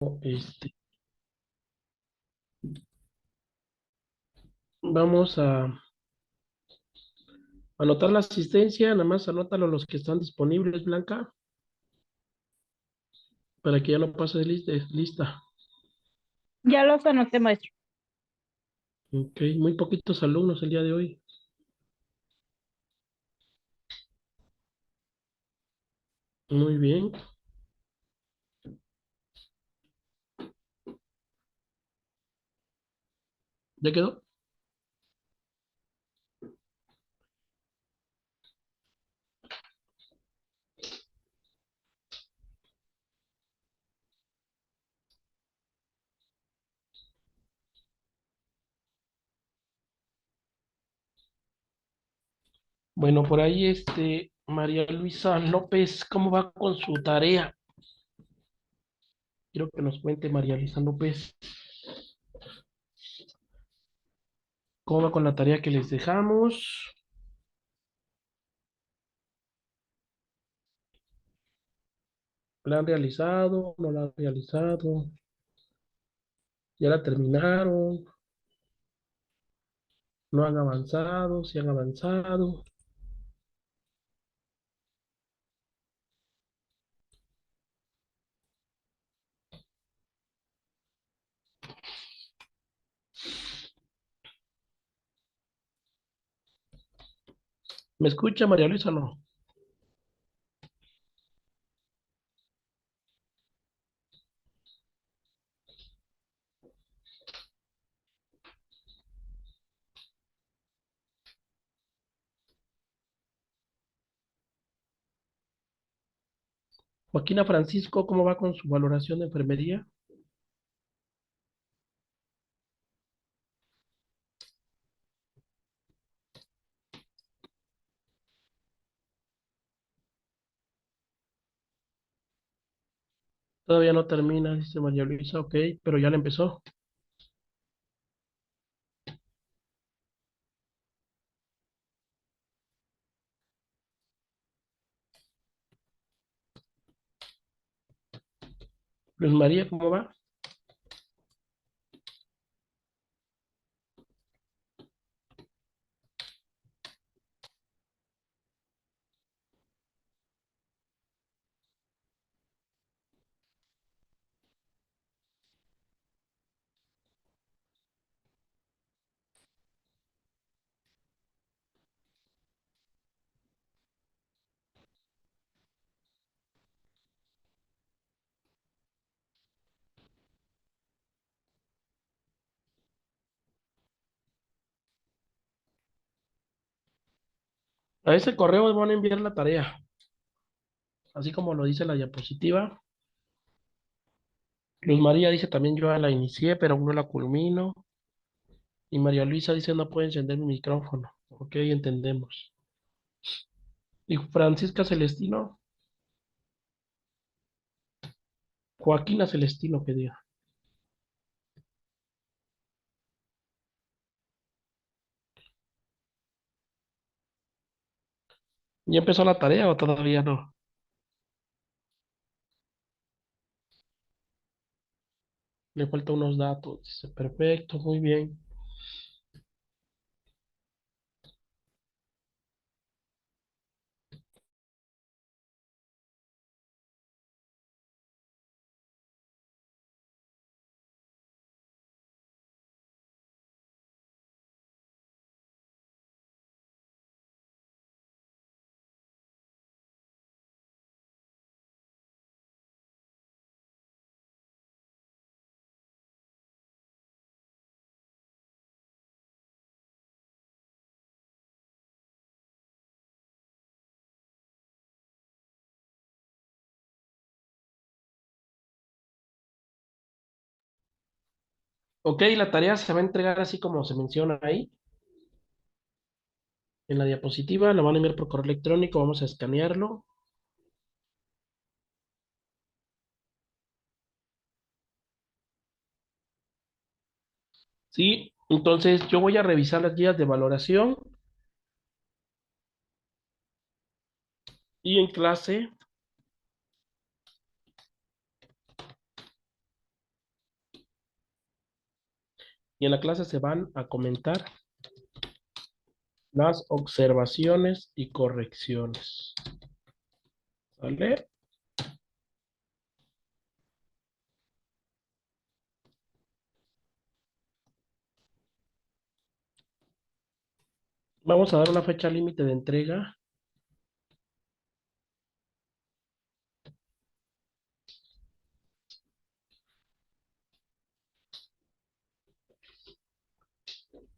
Este, vamos a anotar la asistencia, nada más anótalo los que están disponibles, Blanca, para que ya no pase de lista. Ya los anoté, maestro. Ok, muy poquitos alumnos el día de hoy. Muy bien. ¿Ya quedó? Bueno, por ahí María Luisa López, ¿cómo va con su tarea? Quiero que nos cuente María Luisa López, ¿cómo va con la tarea que les dejamos? ¿La han realizado? ¿No la han realizado? ¿Ya la terminaron? ¿No han avanzado? ¿Sí han avanzado? ¿Me escucha María Luisa o no? Joaquina Francisco, ¿cómo va con su valoración de enfermería? Todavía no termina, dice María Luisa, ok, pero ya la empezó. Luz María, ¿cómo va? A ese correo van a enviar la tarea, así como lo dice la diapositiva. Luz María dice también yo ya la inicié, pero aún no la culmino. Y María Luisa dice no puede encender mi micrófono. Ok, entendemos. Y Francisca Celestino, Joaquina Celestino, que diga. ¿Ya empezó la tarea o todavía no? Le faltan unos datos. Dice, perfecto, muy bien. Ok, la tarea se va a entregar así como se menciona ahí, en la diapositiva. La van a enviar por correo electrónico, vamos a escanearlo. Sí, entonces yo voy a revisar las guías de valoración y en clase Y en la clase se van a comentar las observaciones y correcciones. ¿Vale? Vamos a dar una fecha límite de entrega.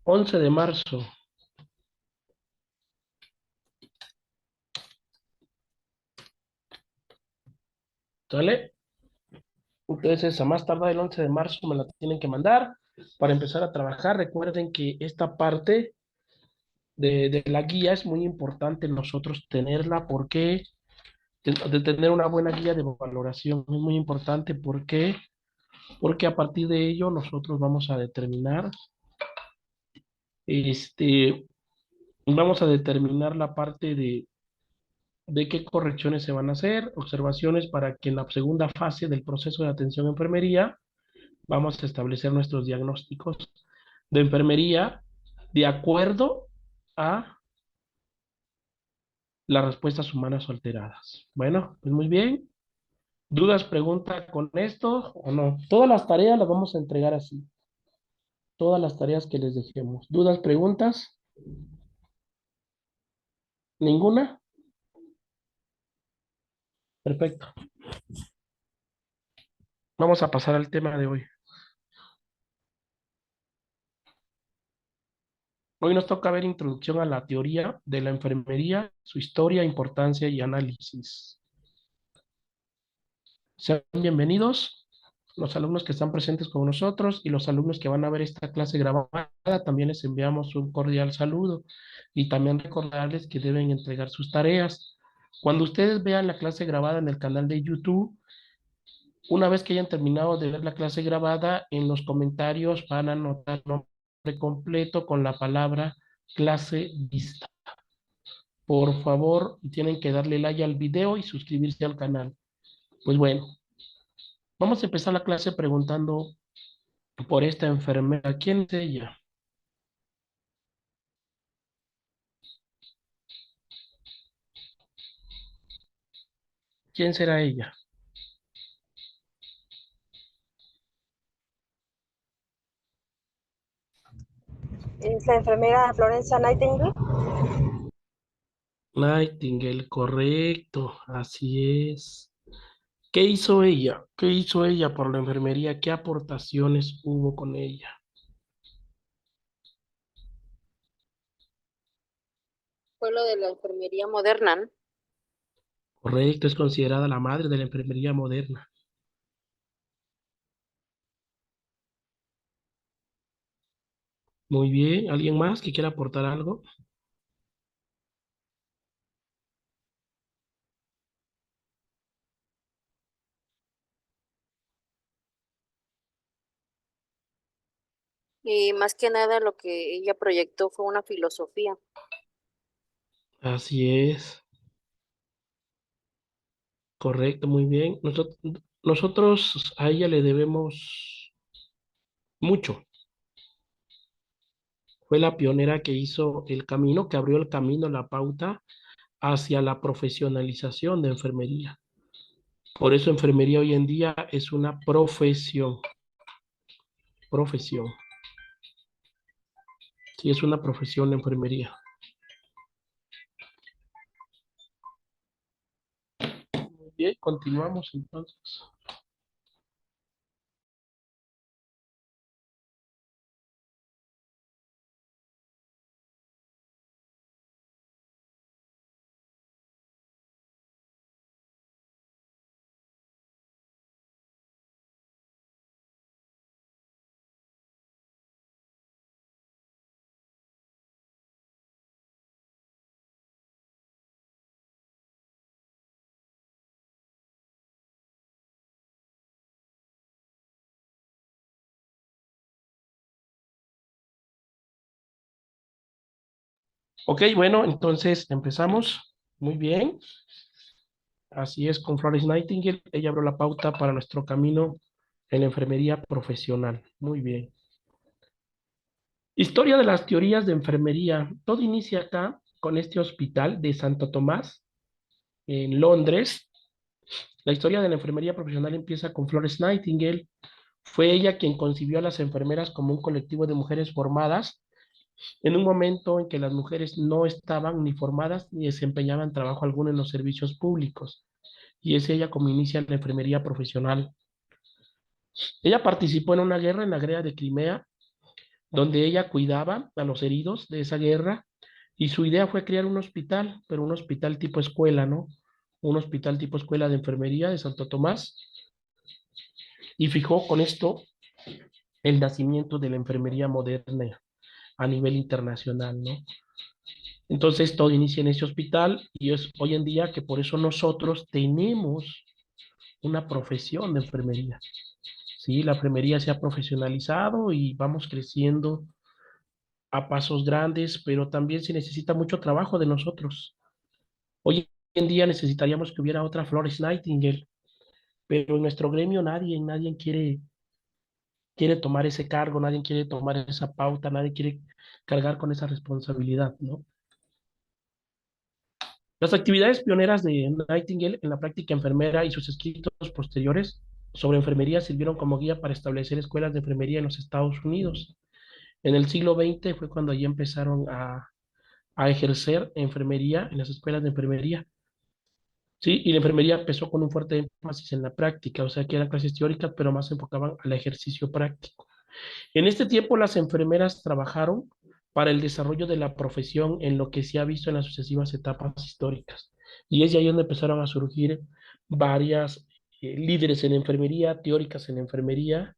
11 de marzo. ¿Sale? Entonces, a más tardar el 11 de marzo me la tienen que mandar para empezar a trabajar. Recuerden que esta parte de la guía es muy importante nosotros tenerla porque de tener una buena guía de valoración es muy importante porque a partir de ello nosotros este, vamos a determinar la parte de qué correcciones se van a hacer, observaciones para que en la segunda fase del proceso de atención a enfermería vamos a establecer nuestros diagnósticos de enfermería de acuerdo a las respuestas humanas alteradas. Bueno, pues muy bien. ¿Dudas, preguntas con esto o no? Todas las tareas las vamos a entregar así. Todas las tareas que les dejemos. ¿Dudas, preguntas? ¿Ninguna? Perfecto. Vamos a pasar al tema de hoy. Hoy nos toca ver introducción a la teoría de la enfermería, su historia, importancia y análisis. Sean bienvenidos los alumnos que están presentes con nosotros y los alumnos que van a ver esta clase grabada. También les enviamos un cordial saludo y también recordarles que deben entregar sus tareas. Cuando ustedes vean la clase grabada en el canal de YouTube, una vez que hayan terminado de ver la clase grabada, en los comentarios van a anotar el nombre completo con la palabra clase vista. Por favor, tienen que darle like al video y suscribirse al canal. Pues bueno, vamos a empezar la clase preguntando por esta enfermera. ¿Quién es ella? ¿Quién será ella? Es la enfermera Florencia Nightingale. Nightingale, correcto, así es. ¿Qué hizo ella? ¿Qué hizo ella por la enfermería? ¿Qué aportaciones hubo con ella? Fue lo de la enfermería moderna, ¿no? Correcto, es considerada la madre de la enfermería moderna. Muy bien, ¿alguien más que quiera aportar algo? Y más que nada lo que ella proyectó fue una filosofía. Así es, correcto, muy bien. Nosotros a ella le debemos mucho. Fue la pionera que hizo el camino, que abrió el camino, la pauta hacia la profesionalización de enfermería. Por eso enfermería hoy en día es una profesión. Profesión. Sí, es una profesión la enfermería. Muy bien, continuamos entonces. Ok, bueno, entonces empezamos. Muy bien. Así es, con Florence Nightingale, ella abrió la pauta para nuestro camino en la enfermería profesional. Muy bien. Historia de las teorías de enfermería. Todo inicia acá con este hospital de Santo Tomás, en Londres. La historia de la enfermería profesional empieza con Florence Nightingale. Fue ella quien concibió a las enfermeras como un colectivo de mujeres formadas en un momento en que las mujeres no estaban ni formadas ni desempeñaban trabajo alguno en los servicios públicos. Y es ella como inicia la enfermería profesional. Ella participó en una guerra en la guerra de Crimea, donde ella cuidaba a los heridos de esa guerra, y su idea fue crear un hospital, pero un hospital tipo escuela, ¿no? Un hospital tipo escuela de enfermería de Santo Tomás, y fijó con esto el nacimiento de la enfermería moderna a nivel internacional, ¿no? Entonces todo inicia en ese hospital y es hoy en día que por eso nosotros tenemos una profesión de enfermería. Sí, la enfermería se ha profesionalizado y vamos creciendo a pasos grandes, pero también se necesita mucho trabajo de nosotros. Hoy en día necesitaríamos que hubiera otra Florence Nightingale, pero en nuestro gremio nadie quiere tomar ese cargo, nadie quiere tomar esa pauta, nadie quiere cargar con esa responsabilidad, ¿no? Las actividades pioneras de Nightingale en la práctica enfermera y sus escritos posteriores sobre enfermería sirvieron como guía para establecer escuelas de enfermería en los Estados Unidos. En el siglo XX fue cuando allí empezaron a ejercer enfermería en las escuelas de enfermería. Sí, y la enfermería empezó con un fuerte énfasis en la práctica, o sea que eran clases teóricas, pero más se enfocaban al ejercicio práctico. En este tiempo, las enfermeras trabajaron para el desarrollo de la profesión en lo que se ha visto en las sucesivas etapas históricas. Y es ahí donde empezaron a surgir varias líderes en enfermería, teóricas en enfermería.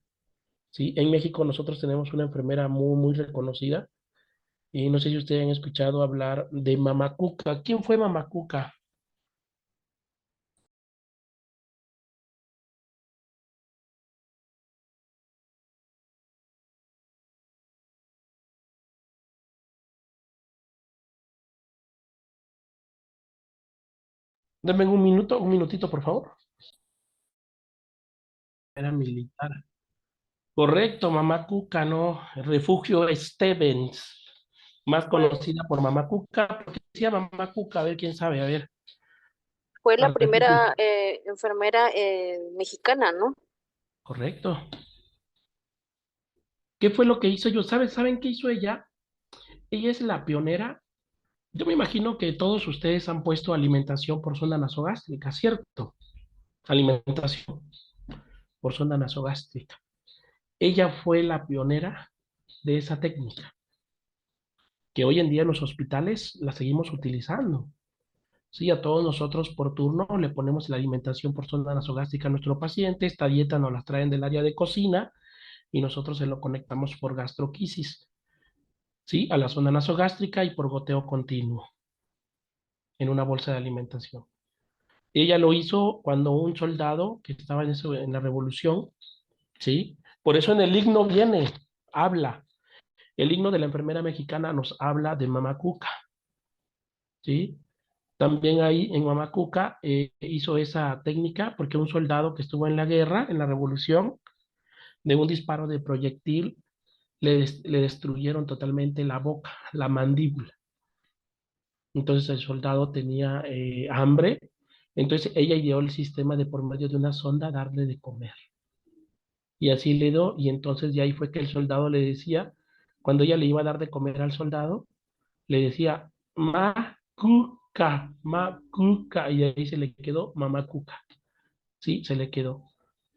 ¿Sí? En México nosotros tenemos una enfermera muy reconocida. Y no sé si ustedes han escuchado hablar de Mama Cuca. ¿Quién fue Mama Cuca? Denme un minutito, por favor. Era militar. Correcto, Mamá Cuca, ¿no? Refugio Stevens, más Fue, conocida por Mamá Cuca. ¿Por qué decía Mamá Cuca? A ver, quién sabe, a ver. fue A la ver, ¿qué piensa? primera enfermera mexicana, ¿no? Correcto. ¿Qué fue lo que hizo yo? ¿Saben qué hizo ella? Ella es la pionera. Yo me imagino que todos ustedes han puesto alimentación por sonda nasogástrica, ¿cierto? Alimentación por sonda nasogástrica. Ella fue la pionera de esa técnica, que hoy en día en los hospitales la seguimos utilizando. Sí, a todos nosotros por turno le ponemos la alimentación por sonda nasogástrica a nuestro paciente. Esta dieta nos la traen del área de cocina y nosotros se lo conectamos por gastroquisis, ¿sí? A la sonda nasogástrica y por goteo continuo en una bolsa de alimentación. Ella lo hizo cuando un soldado que estaba en la revolución, ¿sí? Por eso en el himno viene, habla. El himno de la enfermera mexicana nos habla de Mama Cuca, ¿sí? También ahí en Mamacuca hizo esa técnica porque un soldado que estuvo en la guerra, en la revolución, de un disparo de proyectil, le destruyeron totalmente la boca, la mandíbula. Entonces el soldado tenía hambre, entonces ella ideó el sistema de por medio de una sonda darle de comer. Y así le dio, y entonces de ahí fue que el soldado le decía, cuando ella le iba a dar de comer al soldado, le decía, ma cuca, y ahí se le quedó mamá cuca, sí, se le quedó.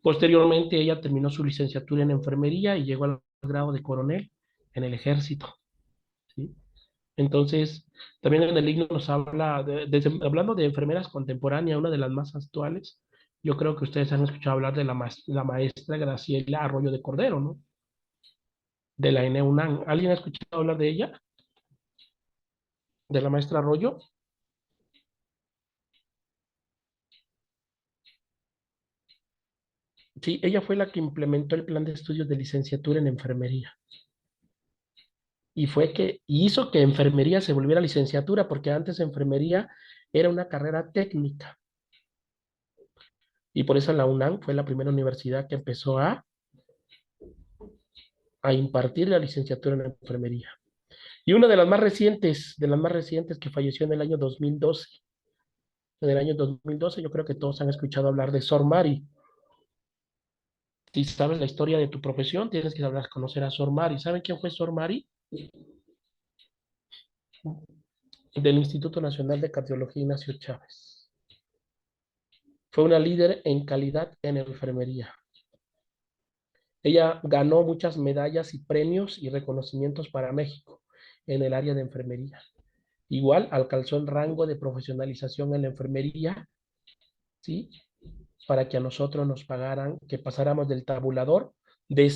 Posteriormente ella terminó su licenciatura en enfermería y llegó al grado de coronel en el ejército, ¿sí? Entonces, también en el himno nos habla, hablando de enfermeras contemporáneas, una de las más actuales, yo creo que ustedes han escuchado hablar de la maestra Graciela Arroyo de Cordero, ¿no? De la ENEUNAM. ¿Alguien ha escuchado hablar de ella? ¿De la maestra Arroyo? Sí, ella fue la que implementó el plan de estudios de licenciatura en enfermería. Y fue que hizo que enfermería se volviera licenciatura, porque antes enfermería era una carrera técnica. Y por eso la UNAM fue la primera universidad que empezó a impartir la licenciatura en enfermería. Y una de las más recientes que falleció en el año 2012. En el año 2012 yo creo que todos han escuchado hablar de Sor Mari. Si sabes la historia de tu profesión, tienes que hablar, conocer a Sor Mari. ¿Saben quién fue Sor Mari? Del Instituto Nacional de Cardiología Ignacio Chávez. Fue una líder en calidad en enfermería. Ella ganó muchas medallas y premios y reconocimientos para México en el área de enfermería. Igual alcanzó el rango de profesionalización en la enfermería, ¿sí? Para que a nosotros nos pagaran, que pasáramos del tabulador de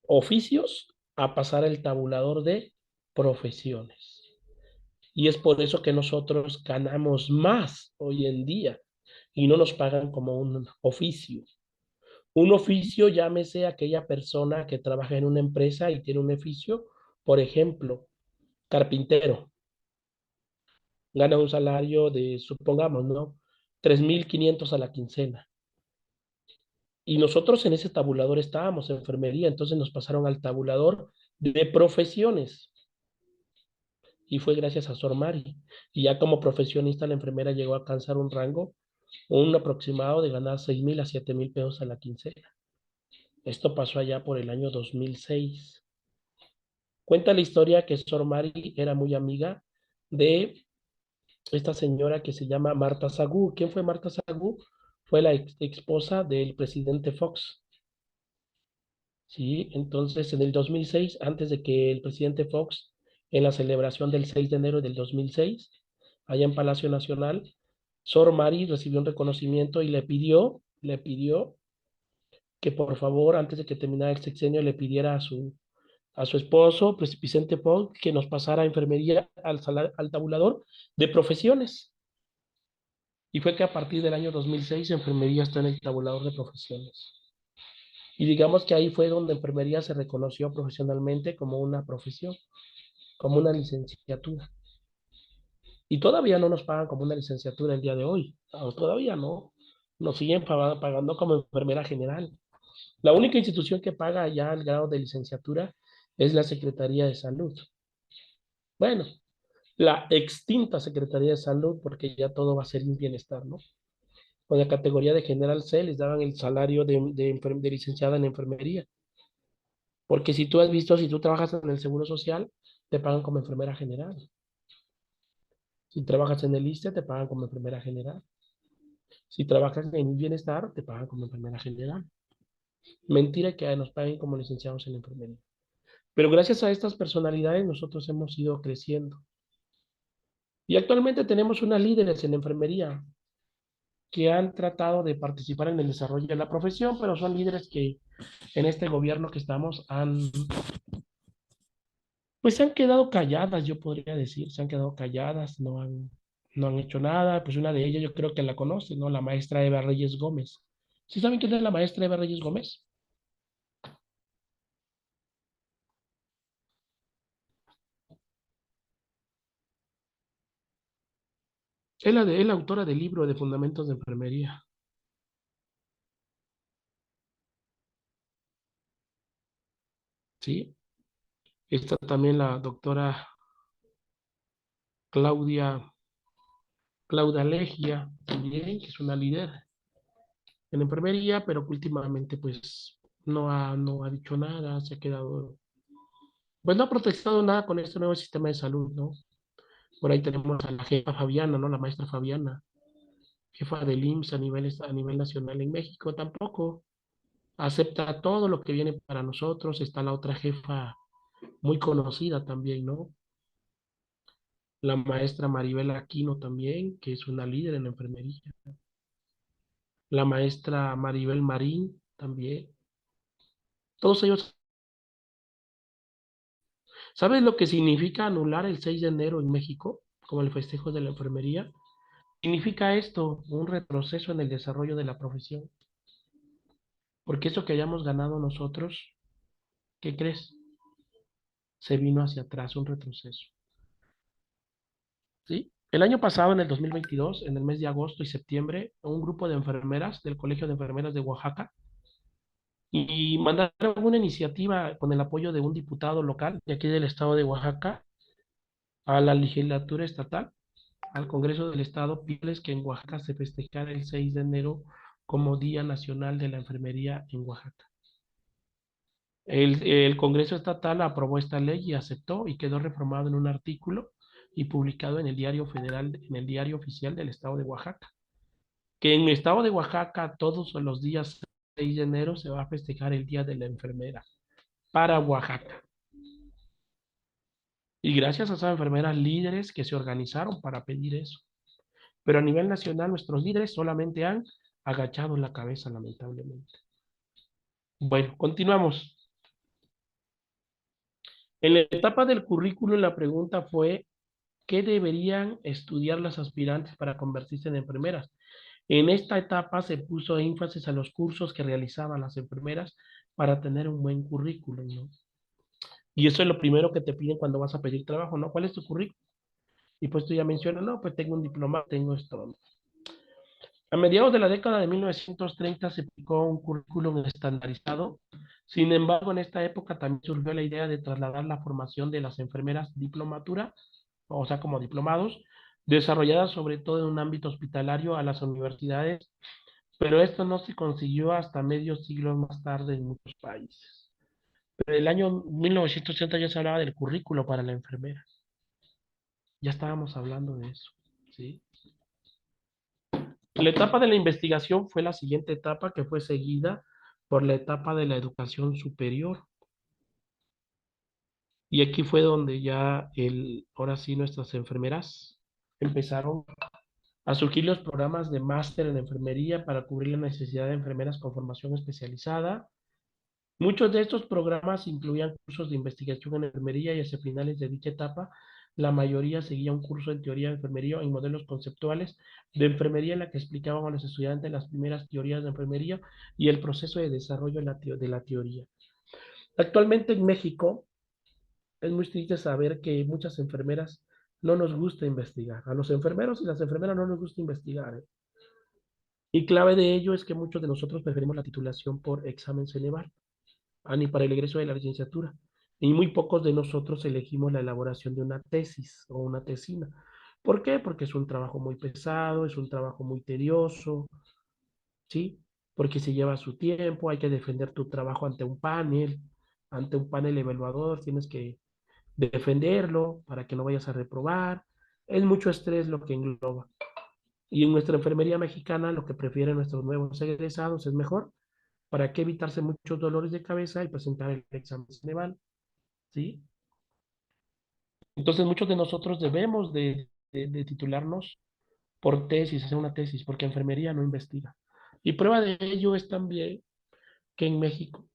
oficios a pasar el tabulador de profesiones. Y es por eso que nosotros ganamos más hoy en día y no nos pagan como un oficio. Un oficio, llámese aquella persona que trabaja en una empresa y tiene un oficio, por ejemplo, carpintero, gana un salario de, supongamos, ¿no? 3,500 a la quincena. Y nosotros en ese tabulador estábamos, en enfermería, entonces nos pasaron al tabulador de profesiones. Y fue gracias a Sor Mari. Y ya como profesionista, la enfermera llegó a alcanzar un rango, un aproximado de ganar 6,000 a 7,000 pesos a la quincena. Esto pasó allá por el año 2006. Cuenta la historia que Sor Mari era muy amiga de esta señora que se llama Marta Sagú. ¿Quién fue Marta Sagú? Fue la esposa del presidente Fox. Sí, entonces en el 2006, antes de que el presidente Fox, en la celebración del 6 de enero del 2006, allá en Palacio Nacional, Sor Mari recibió un reconocimiento y le pidió que por favor, antes de que terminara el sexenio, le pidiera a su esposo, pues, Vicente Fox, que nos pasara a enfermería al tabulador de profesiones. Y fue que a partir del año 2006 enfermería está en el tabulador de profesiones. Y digamos que ahí fue donde enfermería se reconoció profesionalmente como una profesión, como una licenciatura. Y todavía no nos pagan como una licenciatura el día de hoy. Todavía no. Nos siguen pagando como enfermera general. La única institución que paga ya el grado de licenciatura es la Secretaría de Salud. Bueno, la extinta Secretaría de Salud, porque ya todo va a ser un bienestar, ¿no? Con la categoría de general C les daban el salario de licenciada en enfermería. Porque si tú has visto, si tú trabajas en el Seguro Social, te pagan como enfermera general. Si trabajas en el ISSSTE, te pagan como enfermera general. Si trabajas en el bienestar, te pagan como enfermera general. Mentira que nos paguen como licenciados en enfermería. Pero gracias a estas personalidades nosotros hemos ido creciendo. Y actualmente tenemos unas líderes en enfermería que han tratado de participar en el desarrollo de la profesión, pero son líderes que en este gobierno que estamos pues se han quedado calladas, yo podría decir, se han quedado calladas, no han hecho nada. Pues una de ellas yo creo que la conoce, ¿no? La maestra Eva Reyes Gómez. ¿Sí saben quién es la maestra Eva Reyes Gómez? Es la autora del libro de Fundamentos de Enfermería, ¿sí? Está también la doctora Claudia, Claudia Legia, también, que es una líder en enfermería, pero que últimamente pues no ha dicho nada, se ha quedado, pues no ha protestado nada con este nuevo sistema de salud, ¿no? Por ahí tenemos a la jefa Fabiana, ¿no? La maestra Fabiana, jefa del IMSS a nivel nacional en México, tampoco acepta todo lo que viene para nosotros. Está la otra jefa muy conocida también, ¿no? La maestra Maribel Aquino también, que es una líder en enfermería. La maestra Maribel Marín también. Todos ellos. ¿Sabes lo que significa anular el 6 de enero en México como el festejo de la enfermería? Significa esto, un retroceso en el desarrollo de la profesión. Porque eso que hayamos ganado nosotros, ¿qué crees? Se vino hacia atrás, un retroceso. ¿Sí? El año pasado, en el 2022, en el mes de agosto y septiembre, un grupo de enfermeras del Colegio de Enfermeras de Oaxaca y mandaron una iniciativa con el apoyo de un diputado local de aquí del estado de Oaxaca a la legislatura estatal, al Congreso del Estado, pidiéndoles que en Oaxaca se festejara el 6 de enero como Día Nacional de la Enfermería en Oaxaca. El Congreso Estatal aprobó esta ley y aceptó y quedó reformado en un artículo y publicado en el Diario Federal, en el Diario Oficial del Estado de Oaxaca. Que en el Estado de Oaxaca todos los días 6 de enero se va a festejar el Día de la Enfermera para Oaxaca. Y gracias a esas enfermeras líderes que se organizaron para pedir eso. Pero a nivel nacional nuestros líderes solamente han agachado la cabeza, lamentablemente. Bueno, continuamos. En la etapa del currículo la pregunta fue, ¿qué deberían estudiar las aspirantes para convertirse en enfermeras? En esta etapa se puso énfasis a los cursos que realizaban las enfermeras para tener un buen currículum, ¿no? Y eso es lo primero que te piden cuando vas a pedir trabajo, ¿no? ¿Cuál es tu currículum? Y pues tú ya mencionas, no, pues tengo un diploma, tengo esto. A mediados de la década de 1930 se aplicó un currículum estandarizado. Sin embargo, en esta época también surgió la idea de trasladar la formación de las enfermeras diplomatura, o sea, como diplomados, desarrolladas sobre todo en un ámbito hospitalario a las universidades, pero esto no se consiguió hasta medio siglo más tarde en muchos países. Pero en el año 1980 ya se hablaba del currículo para la enfermera. Ya estábamos hablando de eso, ¿sí? La etapa de la investigación fue la siguiente etapa que fue seguida por la etapa de la educación superior. Y aquí fue donde ya ahora sí nuestras enfermeras empezaron a surgir los programas de máster en enfermería para cubrir la necesidad de enfermeras con formación especializada. Muchos de estos programas incluían cursos de investigación en enfermería y hacia finales de dicha etapa, la mayoría seguía un curso en teoría de enfermería en modelos conceptuales de enfermería en la que explicaban a los estudiantes las primeras teorías de enfermería y el proceso de desarrollo de la teoría. Actualmente en México es muy triste saber que muchas enfermeras no nos gusta investigar. A los enfermeros y las enfermeras no nos gusta investigar, ¿eh? Y clave de ello es que muchos de nosotros preferimos la titulación por examen Ceneval ni para el egreso de la licenciatura. Y muy pocos de nosotros elegimos la elaboración de una tesis o una tesina. ¿Por qué? Porque es un trabajo muy pesado, es un trabajo muy tedioso, ¿sí? Porque se lleva su tiempo, hay que defender tu trabajo ante un panel evaluador, tienes que defenderlo para que no vayas a reprobar. Es mucho estrés lo que engloba. Y en nuestra enfermería mexicana, lo que prefieren nuestros nuevos egresados es mejor. ¿Para qué evitarse muchos dolores de cabeza y presentar el examen Ceneval? ¿Sí? Entonces muchos de nosotros debemos de titularnos por tesis, hacer una tesis, porque enfermería no investiga. Y prueba de ello es también que en México,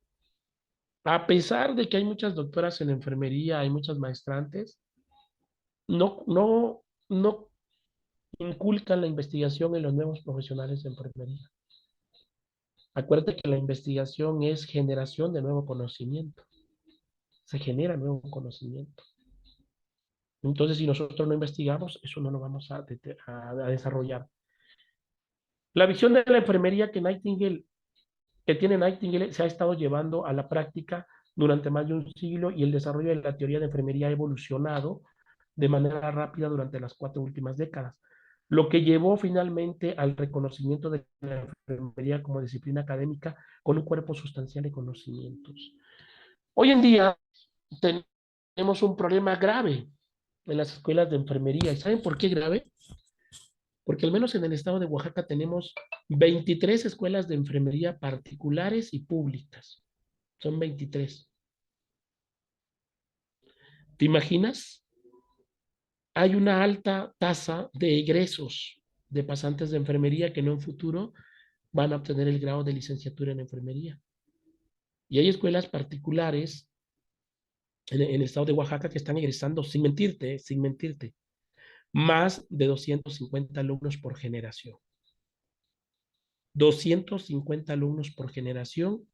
a pesar de que hay muchas doctoras en enfermería, hay muchas maestrantes, no inculcan la investigación en los nuevos profesionales de enfermería. Acuérdate que la investigación es generación de nuevo conocimiento. Se genera nuevo conocimiento. Entonces, si nosotros no investigamos, eso no lo vamos a desarrollar. La visión de la enfermería que tiene Nightingale se ha estado llevando a la práctica durante más de un siglo y el desarrollo de la teoría de enfermería ha evolucionado de manera rápida durante las 4 últimas décadas, lo que llevó finalmente al reconocimiento de la enfermería como disciplina académica con un cuerpo sustancial de conocimientos. Hoy en día tenemos un problema grave en las escuelas de enfermería. ¿Y saben por qué grave? Porque al menos en el estado de Oaxaca tenemos 23 escuelas de enfermería particulares y públicas. Son 23. ¿Te imaginas? Hay una alta tasa de egresos de pasantes de enfermería que en un futuro van a obtener el grado de licenciatura en enfermería. Y hay escuelas particulares en el estado de Oaxaca que están egresando, sin mentirte, más de 250 alumnos por generación. 250 alumnos por generación.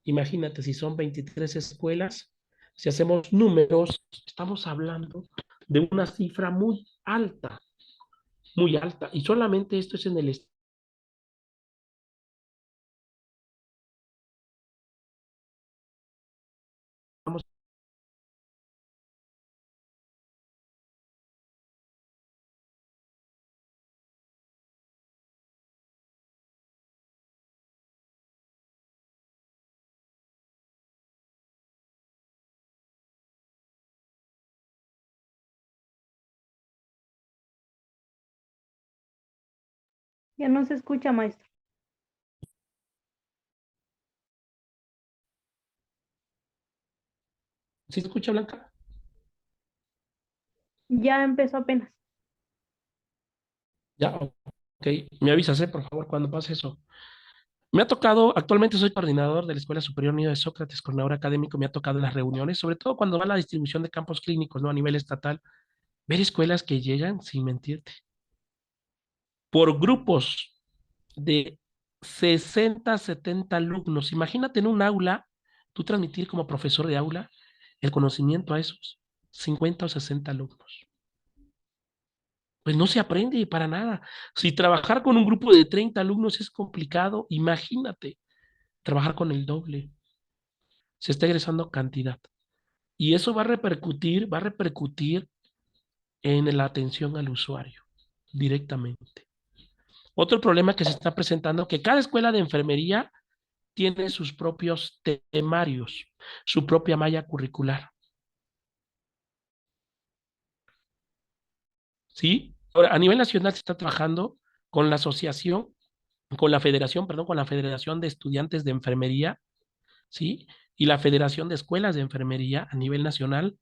Imagínate, si son 23 escuelas, si hacemos números, estamos hablando de una cifra muy alta. muy alta. Y solamente esto es en el estamos. Ya no se escucha, maestro. ¿Sí se escucha, Blanca? Ya empezó apenas. Ya, ok. Me avisas, por favor, cuando pase eso. Me ha tocado, actualmente soy coordinador de la Escuela Superior Nido de Sócrates, coordinador académico, me ha tocado en las reuniones, sobre todo cuando va la distribución de campos clínicos, ¿no? A nivel estatal, ver escuelas que llegan, sin mentirte, por grupos de 60, 70 alumnos. Imagínate en un aula, tú transmitir como profesor de aula el conocimiento a esos 50 o 60 alumnos. Pues no se aprende para nada. Si trabajar con un grupo de 30 alumnos es complicado, imagínate trabajar con el doble. Se está egresando cantidad. Y eso va a repercutir en la atención al usuario directamente. Otro problema que se está presentando, que cada escuela de enfermería tiene sus propios temarios, su propia malla curricular. ¿Sí? Ahora, a nivel nacional se está trabajando con la asociación, con la federación, perdón, con la Federación de Estudiantes de Enfermería, ¿sí? Y la Federación de Escuelas de Enfermería a nivel nacional.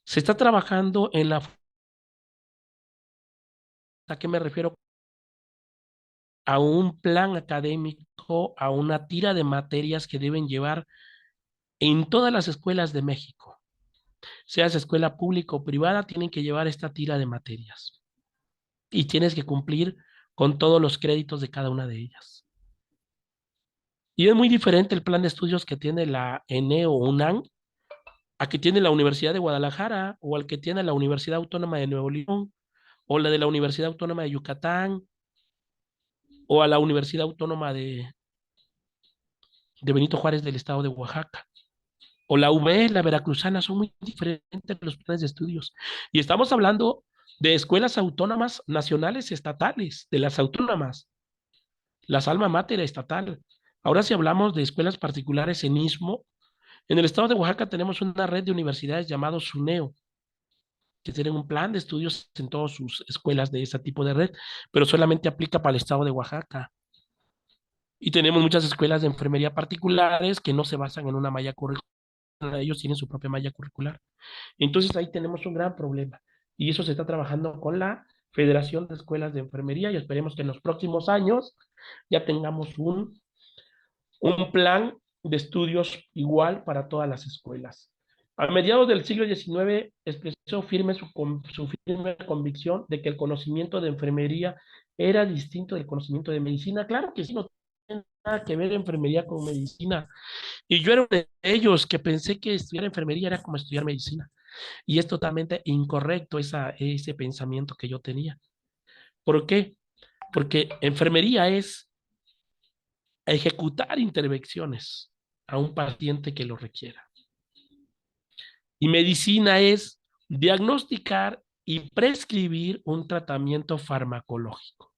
Se está trabajando en la... ¿A qué me refiero? A un plan académico, a una tira de materias que deben llevar en todas las escuelas de México. Seas escuela pública o privada, tienen que llevar esta tira de materias. Y tienes que cumplir con todos los créditos de cada una de ellas. Y es muy diferente el plan de estudios que tiene la ENE o UNAM a que tiene la Universidad de Guadalajara o al que tiene la Universidad Autónoma de Nuevo León o la de la Universidad Autónoma de Yucatán o a la Universidad Autónoma de Benito Juárez del estado de Oaxaca. O la UB, la veracruzana, son muy diferentes los planes de estudios. Y estamos hablando de escuelas autónomas nacionales y estatales, de las autónomas, las alma mater estatal. Ahora si hablamos de escuelas particulares en Istmo, en el estado de Oaxaca tenemos una red de universidades llamado SUNEO, que tienen un plan de estudios en todas sus escuelas de ese tipo de red, pero solamente aplica para el estado de Oaxaca. Y tenemos muchas escuelas de enfermería particulares que no se basan en una malla curricular, ellos tienen su propia malla curricular. Entonces ahí tenemos un gran problema y eso se está trabajando con la Federación de Escuelas de Enfermería y esperemos que en los próximos años ya tengamos un plan de estudios igual para todas las escuelas. A mediados del siglo XIX expresó su firme convicción de que el conocimiento de enfermería era distinto del conocimiento de medicina. Claro que sí, no tiene nada que ver enfermería con medicina. Y yo era uno de ellos que pensé que estudiar enfermería era como estudiar medicina. Y es totalmente incorrecto ese pensamiento que yo tenía. ¿Por qué? Porque enfermería es ejecutar intervenciones a un paciente que lo requiera. Y medicina es diagnosticar y prescribir un tratamiento farmacológico.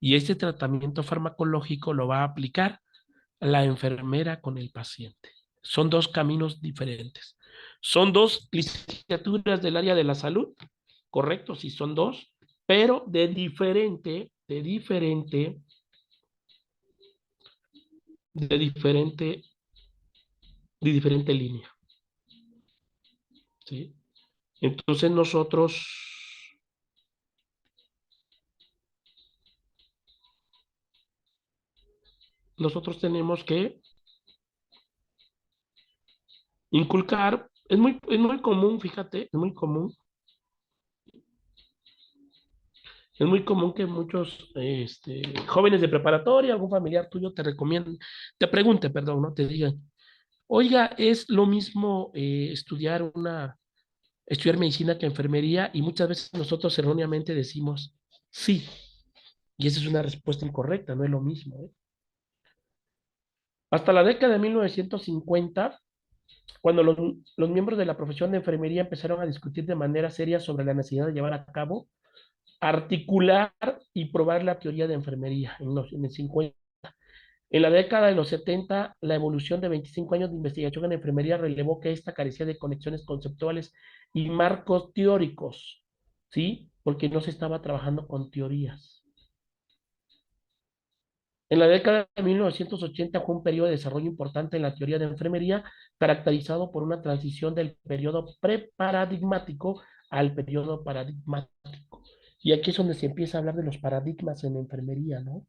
Y este tratamiento farmacológico lo va a aplicar la enfermera con el paciente. Son dos caminos diferentes. Son dos licenciaturas del área de la salud, correcto, sí son dos, pero de diferente línea, ¿sí? Entonces nosotros tenemos que inculcar, es muy común, fíjate, es muy común que muchos jóvenes de preparatoria, algún familiar tuyo te recomienden, te pregunte, perdón, ¿no? Te digan, oiga, es lo mismo estudiar estudiar medicina que enfermería, y muchas veces nosotros erróneamente decimos sí, y esa es una respuesta incorrecta, no es lo mismo, ¿eh? Hasta la década de 1950, cuando los miembros de la profesión de enfermería empezaron a discutir de manera seria sobre la necesidad de llevar a cabo, articular y probar la teoría de enfermería en el 50. En la década de los 70, la evolución de 25 años de investigación en enfermería relevó que esta carecía de conexiones conceptuales y marcos teóricos, ¿sí? Porque no se estaba trabajando con teorías. En la década de 1980 fue un periodo de desarrollo importante en la teoría de enfermería, caracterizado por una transición del periodo preparadigmático al periodo paradigmático. Y aquí es donde se empieza a hablar de los paradigmas en la enfermería, ¿no?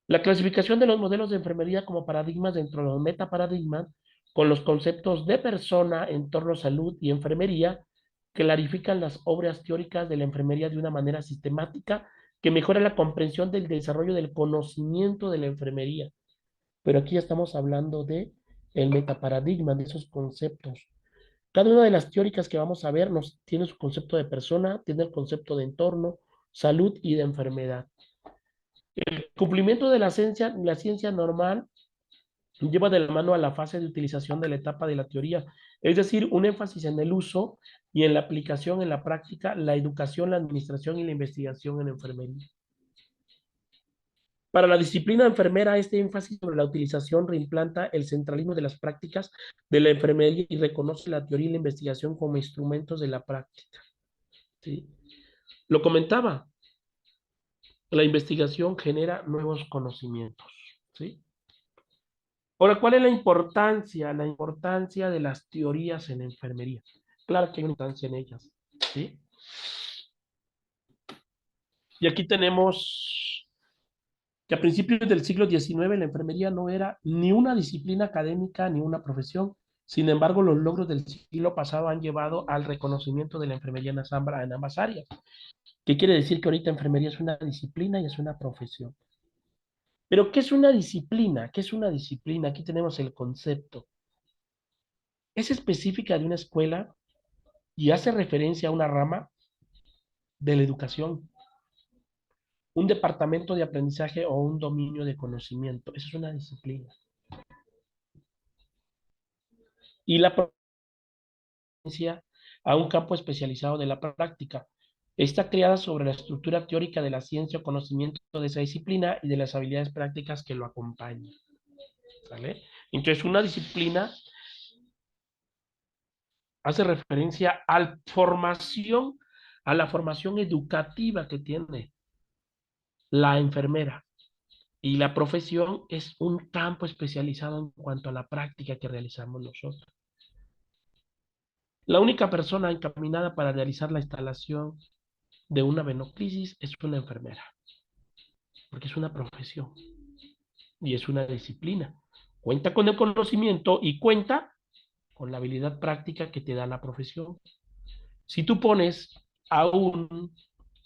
La clasificación de los modelos de enfermería como paradigmas dentro de los metaparadigmas, con los conceptos de persona, entorno, salud y enfermería, clarifican las obras teóricas de la enfermería de una manera sistemática que mejora la comprensión del desarrollo del conocimiento de la enfermería. Pero aquí ya estamos hablando de el metaparadigma, de esos conceptos. Cada una de las teóricas que vamos a ver nos tiene su concepto de persona, tiene el concepto de entorno, salud y de enfermedad. El cumplimiento de la ciencia normal lleva de la mano a la fase de utilización de la etapa de la teoría, es decir, un énfasis en el uso y en la aplicación en la práctica, la educación, la administración y la investigación en enfermería. Para la disciplina enfermera, este énfasis sobre la utilización reimplanta el centralismo de las prácticas de la enfermería y reconoce la teoría y la investigación como instrumentos de la práctica. ¿Sí? Lo comentaba, la investigación genera nuevos conocimientos. ¿Sí? Ahora, ¿cuál es la importancia? La importancia de las teorías en enfermería. Claro que hay una importancia en ellas, ¿sí? Y aquí tenemos que a principios del siglo XIX la enfermería no era ni una disciplina académica ni una profesión. Sin embargo, los logros del siglo pasado han llevado al reconocimiento de la enfermería en ambas áreas. ¿Qué quiere decir? Que ahorita enfermería es una disciplina y es una profesión. Pero, ¿qué es una disciplina? ¿Qué es una disciplina? Aquí tenemos el concepto. Es específica de una escuela y hace referencia a una rama de la educación, un departamento de aprendizaje o un dominio de conocimiento. Eso es una disciplina. Y la provincia a un campo especializado de la práctica. Está creada sobre la estructura teórica de la ciencia o conocimiento de esa disciplina y de las habilidades prácticas que lo acompañan. ¿Sale? Entonces, una disciplina hace referencia a la formación educativa que tiene la enfermera. Y la profesión es un campo especializado en cuanto a la práctica que realizamos nosotros. La única persona encaminada para realizar la instalación de una venoclisis es una enfermera, porque es una profesión y es una disciplina. Cuenta con el conocimiento y cuenta con la habilidad práctica que te da la profesión. Si tú pones a un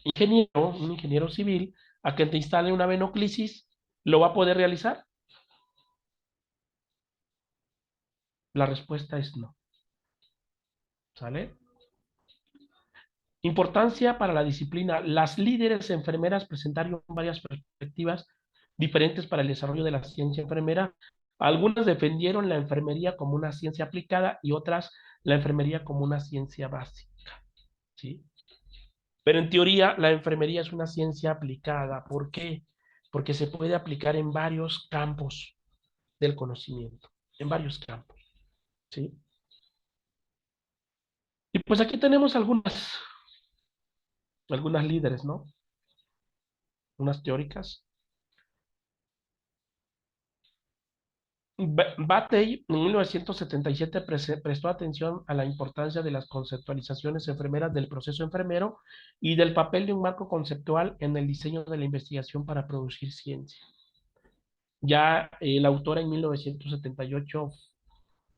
ingeniero civil, a que te instale una venoclisis, ¿lo va a poder realizar? La respuesta es no. ¿Sale? Importancia para la disciplina. Las líderes enfermeras presentaron varias perspectivas diferentes para el desarrollo de la ciencia enfermera. Algunas defendieron la enfermería como una ciencia aplicada y otras la enfermería como una ciencia básica, ¿sí? Pero en teoría la enfermería es una ciencia aplicada. ¿Por qué? Porque se puede aplicar en varios campos del conocimiento, en varios campos, ¿sí? Y pues aquí tenemos algunas líderes, ¿no? Unas teóricas. Batey en 1977 prestó atención a la importancia de las conceptualizaciones enfermeras del proceso enfermero y del papel de un marco conceptual en el diseño de la investigación para producir ciencia. Ya la autora en 1978,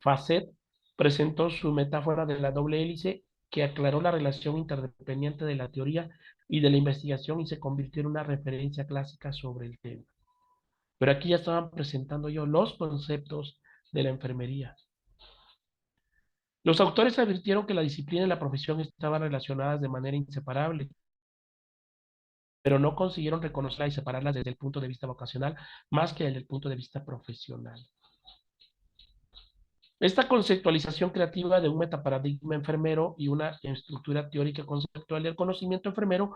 Facet, presentó su metáfora de la doble hélice que aclaró la relación interdependiente de la teoría y de la investigación y se convirtió en una referencia clásica sobre el tema. Pero aquí ya estaban presentando yo los conceptos de la enfermería. Los autores advirtieron que la disciplina y la profesión estaban relacionadas de manera inseparable, pero no consiguieron reconocerlas y separarlas desde el punto de vista vocacional más que desde el punto de vista profesional. Esta conceptualización creativa de un metaparadigma enfermero y una estructura teórica conceptual del conocimiento enfermero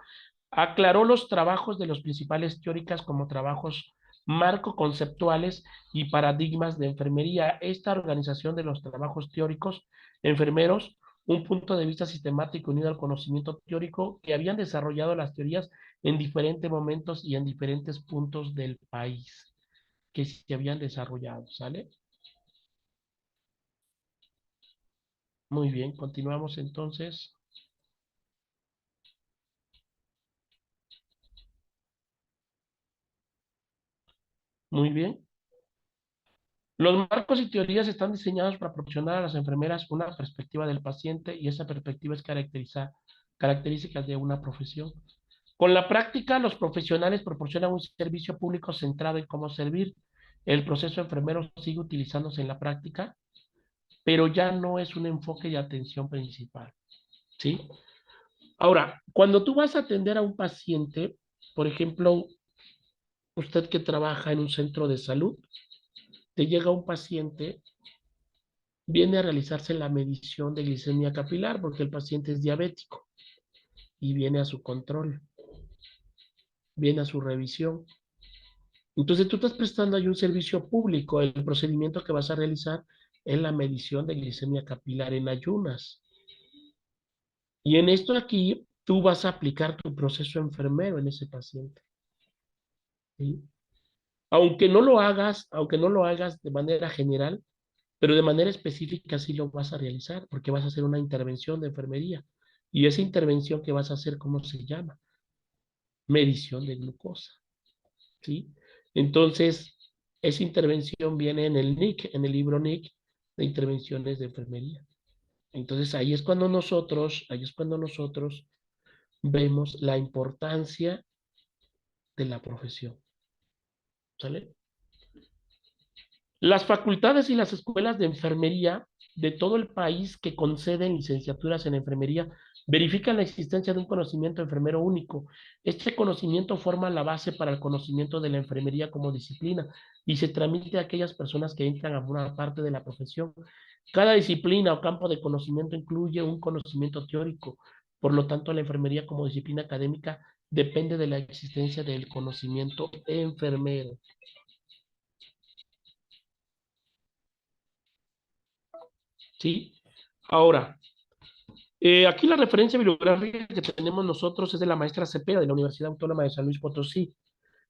aclaró los trabajos de los principales teóricas como trabajos marco conceptuales y paradigmas de enfermería. Esta organización de los trabajos teóricos enfermeros, un punto de vista sistemático unido al conocimiento teórico que habían desarrollado las teorías en diferentes momentos y en diferentes puntos del país que se habían desarrollado, ¿sale? Muy bien, continuamos entonces. Muy bien. Los marcos y teorías están diseñados para proporcionar a las enfermeras una perspectiva del paciente y esa perspectiva es característica de una profesión. Con la práctica, los profesionales proporcionan un servicio público centrado en cómo servir. El proceso enfermero sigue utilizándose en la práctica, pero ya no es un enfoque de atención principal, ¿sí? Ahora, cuando tú vas a atender a un paciente, por ejemplo, usted que trabaja en un centro de salud, te llega un paciente, viene a realizarse la medición de glicemia capilar porque el paciente es diabético y viene a su control, viene a su revisión. Entonces tú estás prestando ahí un servicio público. El procedimiento que vas a realizar es la medición de glicemia capilar en ayunas. Y en esto aquí tú vas a aplicar tu proceso enfermero en ese paciente, ¿sí? Aunque no lo hagas de manera general, pero de manera específica sí lo vas a realizar, porque vas a hacer una intervención de enfermería. Y esa intervención que vas a hacer, ¿cómo se llama? Medición de glucosa, ¿sí? Entonces, esa intervención viene en el NIC, en el libro NIC de intervenciones de enfermería. Entonces, ahí es cuando nosotros vemos la importancia de la profesión, ¿sale? Las facultades y las escuelas de enfermería de todo el país que conceden licenciaturas en enfermería verifican la existencia de un conocimiento enfermero único. Este conocimiento forma la base para el conocimiento de la enfermería como disciplina y se transmite a aquellas personas que entran a formar parte de la profesión. Cada disciplina o campo de conocimiento incluye un conocimiento teórico. Por lo tanto, la enfermería como disciplina académica depende de la existencia del conocimiento enfermero. ¿Sí? Ahora, aquí la referencia bibliográfica que tenemos nosotros es de la maestra Cepeda de la Universidad Autónoma de San Luis Potosí,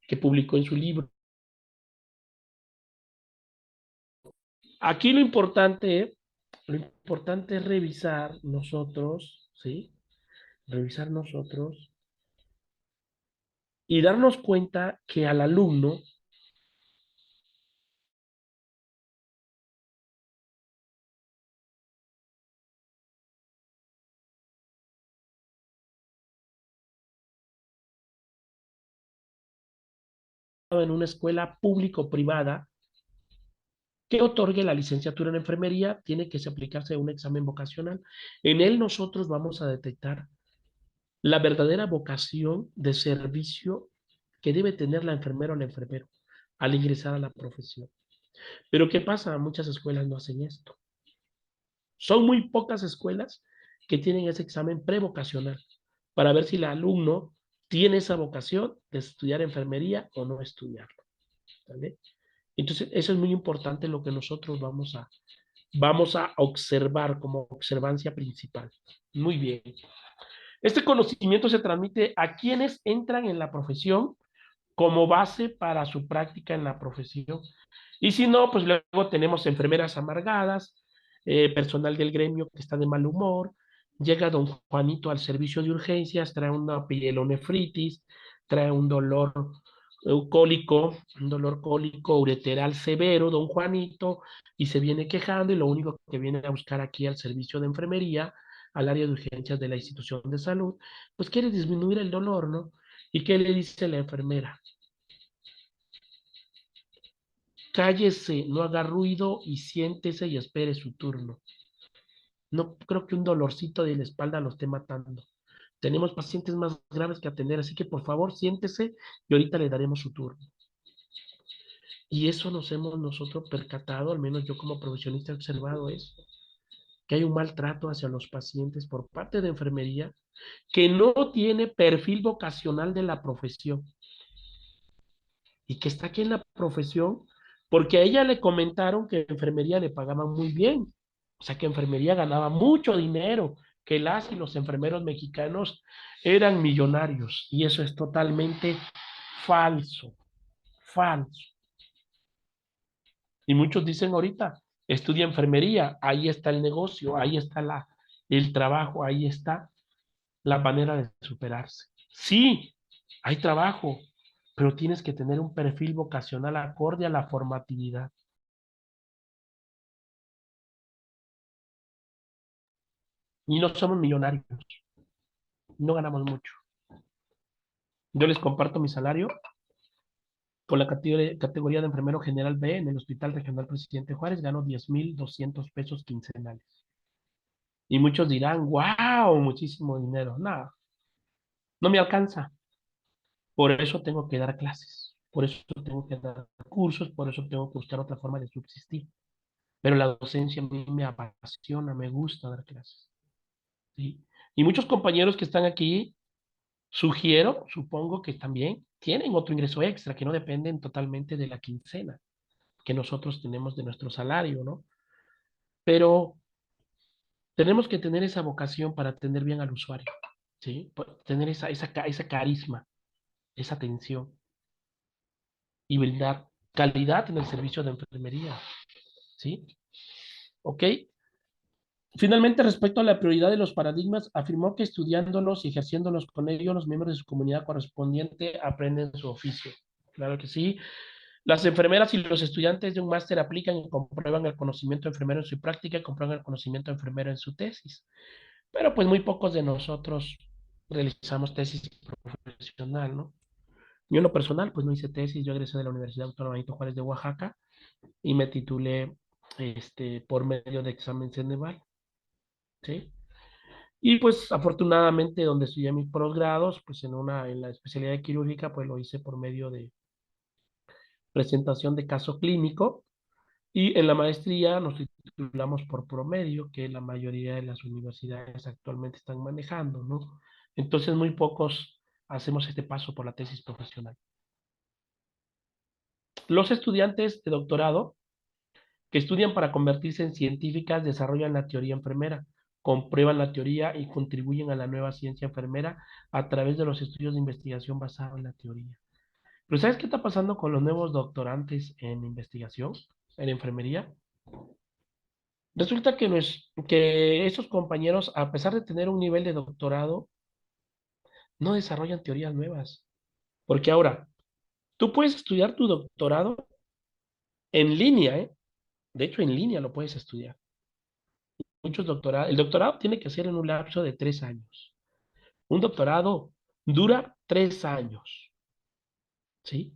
que publicó en su libro. Aquí lo importante es revisar nosotros, ¿sí? Revisar nosotros y darnos cuenta que al alumno en una escuela público-privada que otorgue la licenciatura en enfermería, tiene que aplicarse un examen vocacional. En él nosotros vamos a detectar la verdadera vocación de servicio que debe tener la enfermera o el enfermero al ingresar a la profesión. Pero ¿qué pasa? Muchas escuelas no hacen esto. Son muy pocas escuelas que tienen ese examen prevocacional para ver si el alumno tiene esa vocación de estudiar enfermería o no estudiarlo, ¿vale? Entonces, eso es muy importante lo que nosotros vamos a observar como observancia principal. Muy bien. Este conocimiento se transmite a quienes entran en la profesión como base para su práctica en la profesión. Y si no, pues luego tenemos enfermeras amargadas, personal del gremio que está de mal humor, llega don Juanito al servicio de urgencias, trae una pielonefritis, trae un dolor cólico ureteral severo, don Juanito, y se viene quejando y lo único que viene a buscar aquí al servicio de enfermería, al área de urgencias de la institución de salud, pues quiere disminuir el dolor, ¿no? ¿Y qué le dice la enfermera? Cállese, no haga ruido y siéntese y espere su turno. No creo que un dolorcito de la espalda lo esté matando. Tenemos pacientes más graves que atender, así que por favor siéntese y ahorita le daremos su turno. Y eso nos hemos nosotros percatado, al menos yo como profesionista he observado eso, que hay un maltrato hacia los pacientes por parte de enfermería que no tiene perfil vocacional de la profesión y que está aquí en la profesión porque a ella le comentaron que enfermería le pagaban muy bien, o sea que enfermería ganaba mucho dinero, que las y los enfermeros mexicanos eran millonarios y eso es totalmente falso, falso. Y muchos dicen ahorita, estudia enfermería, ahí está el negocio, ahí está el trabajo, ahí está la manera de superarse. Sí, hay trabajo, pero tienes que tener un perfil vocacional acorde a la formatividad. Y no somos millonarios, no ganamos mucho. Yo les comparto mi salario por la categoría de enfermero general B en el Hospital Regional Presidente Juárez, gano 10,200 pesos quincenales. Y muchos dirán, wow, muchísimo dinero. Nada, no me alcanza. Por eso tengo que dar clases, por eso tengo que dar cursos, por eso tengo que buscar otra forma de subsistir. Pero la docencia a mí me apasiona, me gusta dar clases. ¿Sí? Y muchos compañeros que están aquí, supongo que también tienen otro ingreso extra, que no dependen totalmente de la quincena que nosotros tenemos de nuestro salario, ¿no? Pero tenemos que tener esa vocación para atender bien al usuario, ¿sí? Tener esa carisma, esa atención y brindar calidad en el servicio de enfermería, ¿sí? ¿Ok? Finalmente, respecto a la prioridad de los paradigmas, afirmó que estudiándolos y ejerciéndolos con ellos, los miembros de su comunidad correspondiente aprenden su oficio. Claro que sí. Las enfermeras y los estudiantes de un máster aplican y comprueban el conocimiento enfermero en su práctica y comprueban el conocimiento enfermero en su tesis. Pero pues muy pocos de nosotros realizamos tesis profesional, ¿no? Yo en lo personal, pues no hice tesis, yo egresé de la Universidad Autónoma Benito Juárez de Oaxaca y me titulé por medio de examen Ceneval, ¿sí? Y pues afortunadamente donde estudié mis posgrados, pues en la especialidad de quirúrgica, pues lo hice por medio de presentación de caso clínico y en la maestría nos titulamos por promedio, que la mayoría de las universidades actualmente están manejando, ¿no? Entonces muy pocos hacemos este paso por la tesis profesional. Los estudiantes de doctorado que estudian para convertirse en científicas desarrollan la teoría enfermera, comprueban la teoría y contribuyen a la nueva ciencia enfermera a través de los estudios de investigación basados en la teoría. Pero ¿sabes qué está pasando con los nuevos doctorantes en investigación, en enfermería? Resulta que esos compañeros, a pesar de tener un nivel de doctorado, no desarrollan teorías nuevas. Porque ahora, tú puedes estudiar tu doctorado en línea, ¿eh? De hecho, en línea lo puedes estudiar. Muchos doctorados, el doctorado tiene que ser en un lapso de 3 años. Un doctorado dura 3 años, ¿sí?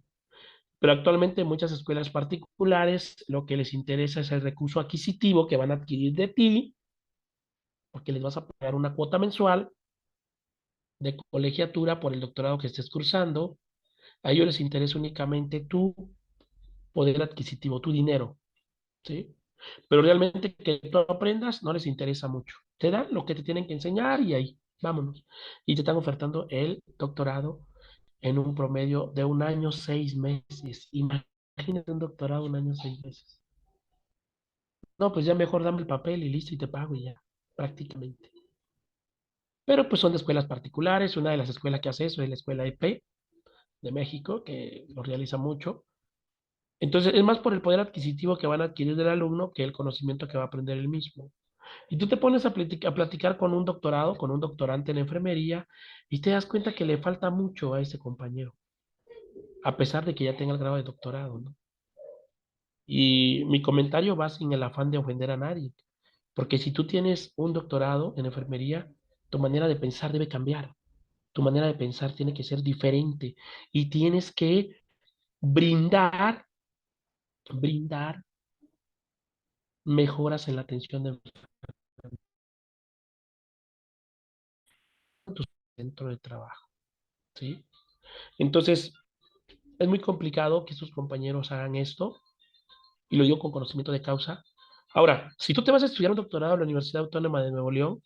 Pero actualmente en muchas escuelas particulares lo que les interesa es el recurso adquisitivo que van a adquirir de ti, porque les vas a pagar una cuota mensual de colegiatura por el doctorado que estés cursando. A ellos les interesa únicamente tu poder adquisitivo, tu dinero, ¿sí? Pero realmente que tú aprendas no les interesa mucho. Te dan lo que te tienen que enseñar y ahí, vámonos. Y te están ofertando el doctorado en un promedio de 1 año, 6 meses. Imagínate un doctorado 1 año, 6 meses. No, pues ya mejor dame el papel y listo y te pago y ya, prácticamente. Pero pues son de escuelas particulares. Una de las escuelas que hace eso es la escuela EP de México, que lo realiza mucho. Entonces es más por el poder adquisitivo que van a adquirir del alumno que el conocimiento que va a aprender él mismo. Y tú te pones a platicar con un doctorado, con un doctorante en enfermería, y te das cuenta que le falta mucho a ese compañero, a pesar de que ya tenga el grado de doctorado, ¿no? Y mi comentario va sin el afán de ofender a nadie, porque si tú tienes un doctorado en enfermería, tu manera de pensar debe cambiar, tu manera de pensar tiene que ser diferente y tienes que brindar mejoras en la atención de centro de trabajo, ¿sí? Entonces, es muy complicado que sus compañeros hagan esto, y lo digo con conocimiento de causa. Ahora, si tú te vas a estudiar un doctorado en la Universidad Autónoma de Nuevo León,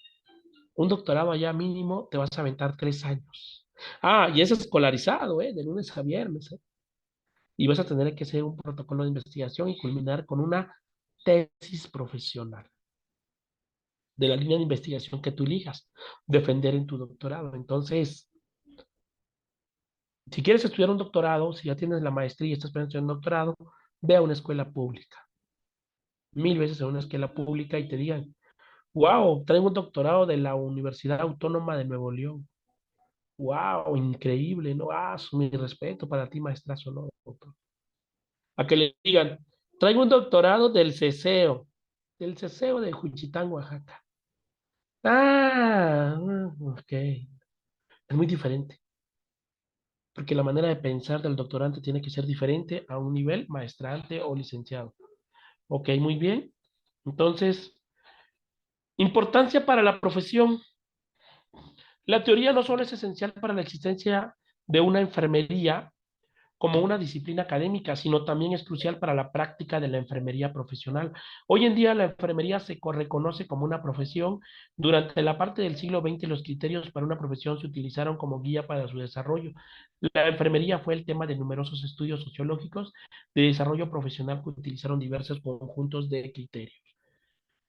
un doctorado allá mínimo te vas a aventar 3 años. Ah, y es escolarizado, de lunes a viernes, y vas a tener que hacer un protocolo de investigación y culminar con una tesis profesional de la línea de investigación que tú elijas, defender en tu doctorado. Entonces, si quieres estudiar un doctorado, si ya tienes la maestría y estás pensando en un doctorado, ve a una escuela pública, 1000 veces a una escuela pública y te digan, wow, traigo un doctorado de la Universidad Autónoma de Nuevo León. Wow, increíble, ¿no? Ah, mi respeto para ti, maestrazo, ¿no? A que le digan, traigo un doctorado del CESEO de Juchitán, Oaxaca. Ah, ok. Es muy diferente, porque la manera de pensar del doctorante tiene que ser diferente a un nivel maestrante o licenciado. Ok, muy bien. Entonces, importancia para la profesión. La teoría no solo es esencial para la existencia de una enfermería como una disciplina académica, sino también es crucial para la práctica de la enfermería profesional. Hoy en día la enfermería se reconoce como una profesión. Durante la parte del siglo XX los criterios para una profesión se utilizaron como guía para su desarrollo. La enfermería fue el tema de numerosos estudios sociológicos de desarrollo profesional que utilizaron diversos conjuntos de criterios.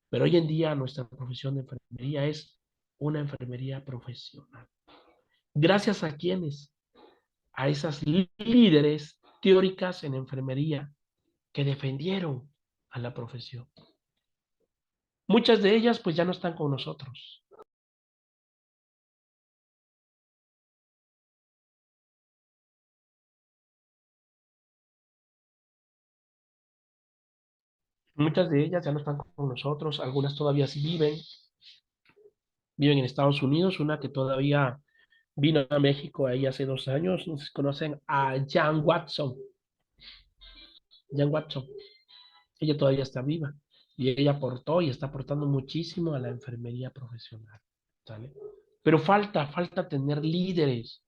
Pero hoy en día nuestra profesión de enfermería es una enfermería profesional. ¿Gracias a quiénes? A esas líderes teóricas en enfermería que defendieron a la profesión. Muchas de ellas pues ya no están con nosotros. Muchas de ellas ya no están con nosotros, algunas todavía sí viven en Estados Unidos, una que todavía vino a México ahí hace 2 años, no sé si conocen a Jan Watson. Jan Watson, ella todavía está viva y ella aportó y está aportando muchísimo a la enfermería profesional, ¿sale? Pero falta tener líderes,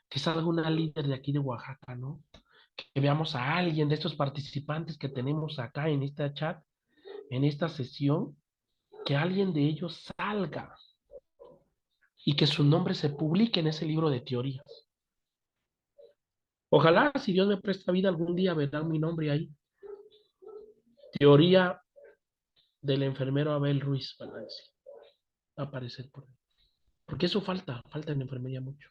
que salga una líder de aquí de Oaxaca, ¿no? Que veamos a alguien de estos participantes que tenemos acá en esta chat, en esta sesión, que alguien de ellos salga y que su nombre se publique en ese libro de teorías. Ojalá, si Dios me presta vida, algún día verán mi nombre ahí. Teoría del enfermero Abel Ruiz Balance. Va a aparecer por ahí. Porque eso falta en enfermería mucho.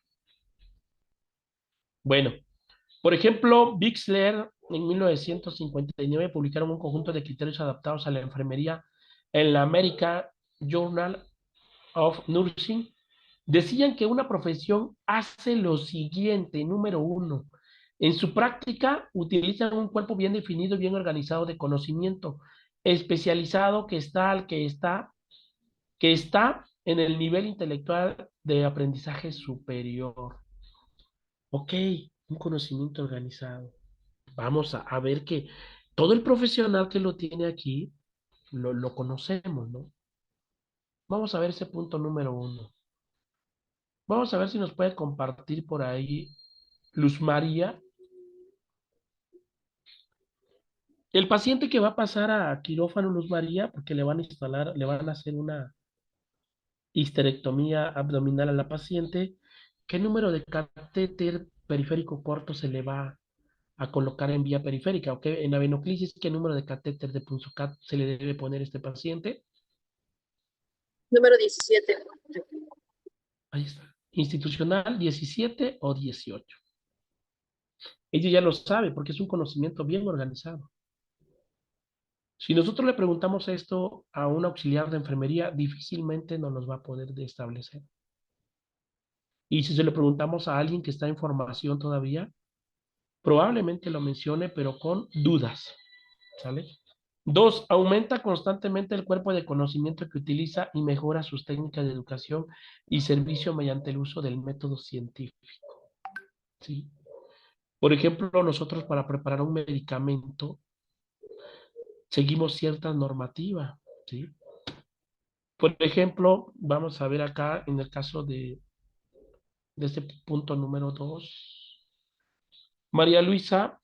Bueno, por ejemplo, Bixler en 1959 publicaron un conjunto de criterios adaptados a la enfermería en la American Journal of Nursing. Decían que una profesión hace lo siguiente: número uno, en su práctica utilizan un cuerpo bien definido y bien organizado de conocimiento especializado que está en el nivel intelectual de aprendizaje superior. Ok, un conocimiento organizado. Vamos a ver que todo el profesional que lo tiene aquí lo conocemos, ¿no? Vamos a ver ese punto número uno. Vamos a ver si nos puede compartir por ahí Luz María. El paciente que va a pasar a quirófano, Luz María, porque le van a hacer una histerectomía abdominal a la paciente, ¿qué número de catéter periférico corto se le va a colocar en vía periférica? ¿Ok? En la venoclisis, ¿qué número de catéter de punzocat se le debe poner a este paciente? Número 17. Ahí está. Institucional 17 o 18. Ella ya lo sabe porque es un conocimiento bien organizado. Si nosotros le preguntamos esto a un auxiliar de enfermería, difícilmente nos los va a poder establecer. Y si se lo preguntamos a alguien que está en formación todavía, probablemente lo mencione, pero con dudas. ¿Sale? Dos, aumenta constantemente el cuerpo de conocimiento que utiliza y mejora sus técnicas de educación y servicio mediante el uso del método científico. ¿Sí? Por ejemplo, nosotros para preparar un medicamento seguimos ciertas normativas. ¿Sí? Por ejemplo, vamos a ver acá en el caso de este punto número 2. María Luisa,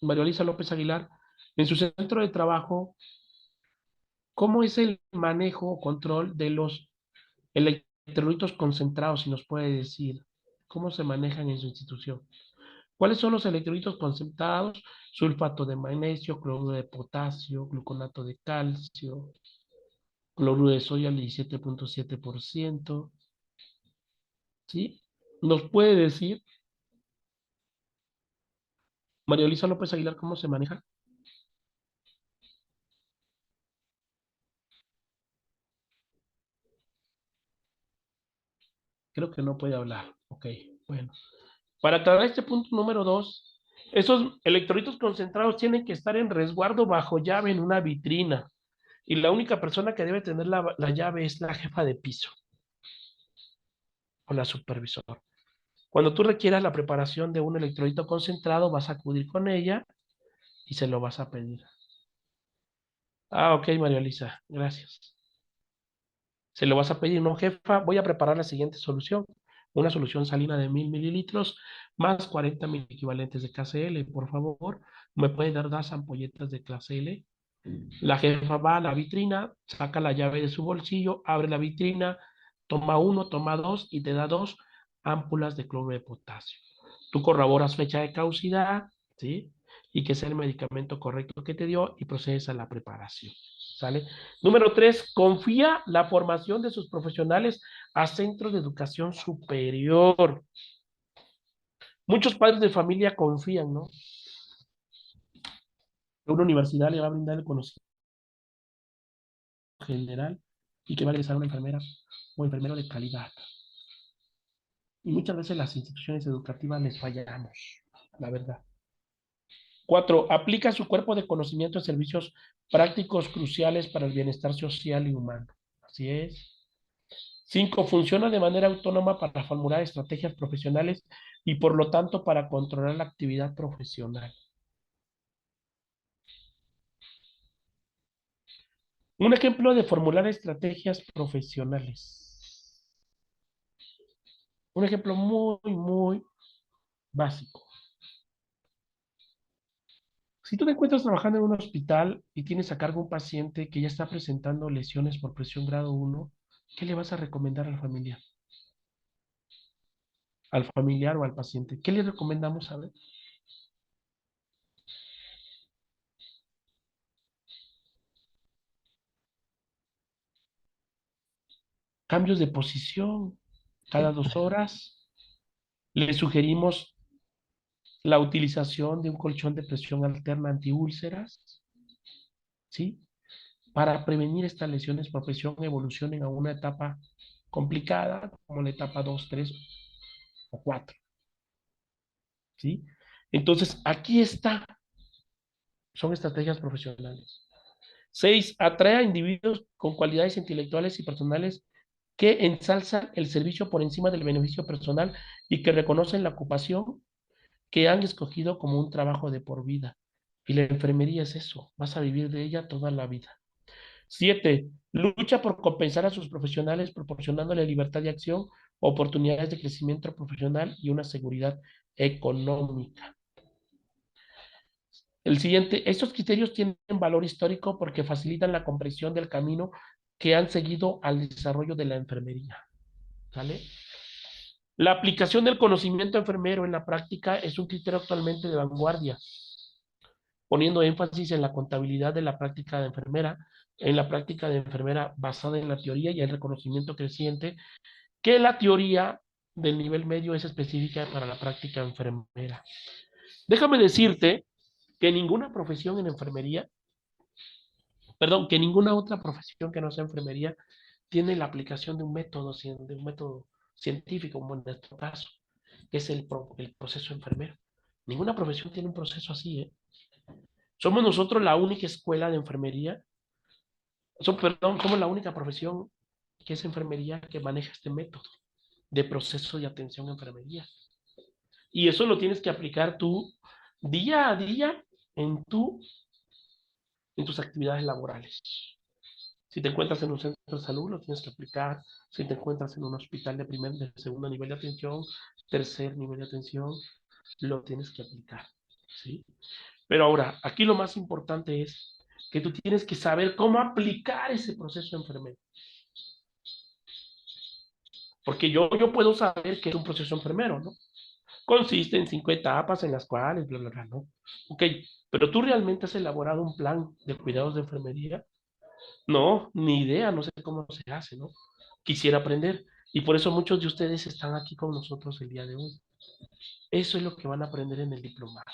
María Luisa López Aguilar, en su centro de trabajo, ¿cómo es el manejo o control de los electrolitos concentrados? Si nos puede decir, ¿cómo se manejan en su institución? ¿Cuáles son los electrolitos concentrados? Sulfato de magnesio, cloruro de potasio, gluconato de calcio, cloruro de sodio al 17.7%. ¿Sí? ¿Nos puede decir, María Luisa López Aguilar, cómo se maneja? Creo que no puede hablar. Ok, bueno. Para aclarar este punto número 2, esos electrolitos concentrados tienen que estar en resguardo bajo llave en una vitrina. Y la única persona que debe tener la llave es la jefa de piso o la supervisora. Cuando tú requieras la preparación de un electrolito concentrado, vas a acudir con ella y se lo vas a pedir. Ah, ok, María Elisa, gracias. Se lo vas a pedir, no, jefa, voy a preparar la siguiente solución. Una solución salina de 1000 mililitros más 40 mil equivalentes de clase L. Por favor, ¿me puede dar 2 ampolletas de clase L? La jefa va a la vitrina, saca la llave de su bolsillo, abre la vitrina, toma 1, toma 2 y te da 2 ámpulas de cloruro de potasio. Tú corroboras fecha de caducidad, ¿sí? Y que sea el medicamento correcto que te dio y procedes a la preparación, ¿sale? Número 3, confía la formación de sus profesionales a centros de educación superior. Muchos padres de familia confían, ¿no? Que una universidad le va a brindar el conocimiento general y que va a regresar una enfermera o enfermero de calidad. Y muchas veces las instituciones educativas les fallamos, la verdad. 4, aplica su cuerpo de conocimiento en servicios prácticos cruciales para el bienestar social y humano. Así es. 5, funciona de manera autónoma para formular estrategias profesionales y por lo tanto para controlar la actividad profesional. Un ejemplo de formular estrategias profesionales. Un ejemplo muy básico. Si tú te encuentras trabajando en un hospital y tienes a cargo un paciente que ya está presentando lesiones por presión grado 1, ¿qué le vas a recomendar al familiar? Al familiar o al paciente. ¿Qué le recomendamos a ver? Cambios de posición cada 2 horas. Le sugerimos la utilización de un colchón de presión alterna antiúlceras, ¿sí? Para prevenir estas lesiones por presión evolucionen a una etapa complicada, como la etapa 2, 3 o 4, ¿sí? Entonces, aquí está, son estrategias profesionales. 6, atrae a individuos con cualidades intelectuales y personales que ensalzan el servicio por encima del beneficio personal y que reconocen la ocupación que han escogido como un trabajo de por vida. Y la enfermería es eso, vas a vivir de ella toda la vida. 7, lucha por compensar a sus profesionales proporcionándole libertad de acción, oportunidades de crecimiento profesional y una seguridad económica. El siguiente, estos criterios tienen valor histórico porque facilitan la comprensión del camino que han seguido al desarrollo de la enfermería. ¿Sale? La aplicación del conocimiento enfermero en la práctica es un criterio actualmente de vanguardia, poniendo énfasis en la contabilidad de la práctica de enfermera, en la práctica de enfermera basada en la teoría y el reconocimiento creciente que la teoría del nivel medio es específica para la práctica enfermera. Déjame decirte que ninguna profesión en enfermería, perdón, que ninguna otra profesión que no sea enfermería tiene la aplicación de un método científico, como en nuestro caso, que es el proceso enfermero. Ninguna profesión tiene un proceso así, ¿eh? Somos nosotros la única escuela de enfermería, somos la única profesión que es enfermería que maneja este método de proceso de atención a enfermería. Y eso lo tienes que aplicar tú día a día en tus actividades laborales. Si te encuentras en un centro de salud, lo tienes que aplicar. Si te encuentras en un hospital de segundo nivel de atención, tercer nivel de atención, lo tienes que aplicar, ¿sí? Pero ahora, aquí lo más importante es que tú tienes que saber cómo aplicar ese proceso enfermero. Porque yo puedo saber que es un proceso enfermero, ¿no? Consiste en 5 etapas en las cuales, bla, bla, bla, ¿no? Ok, pero tú realmente has elaborado un plan de cuidados de enfermería. No, ni idea, no sé cómo se hace, ¿no? Quisiera aprender. Y por eso muchos de ustedes están aquí con nosotros el día de hoy. Eso es lo que van a aprender en el diplomado.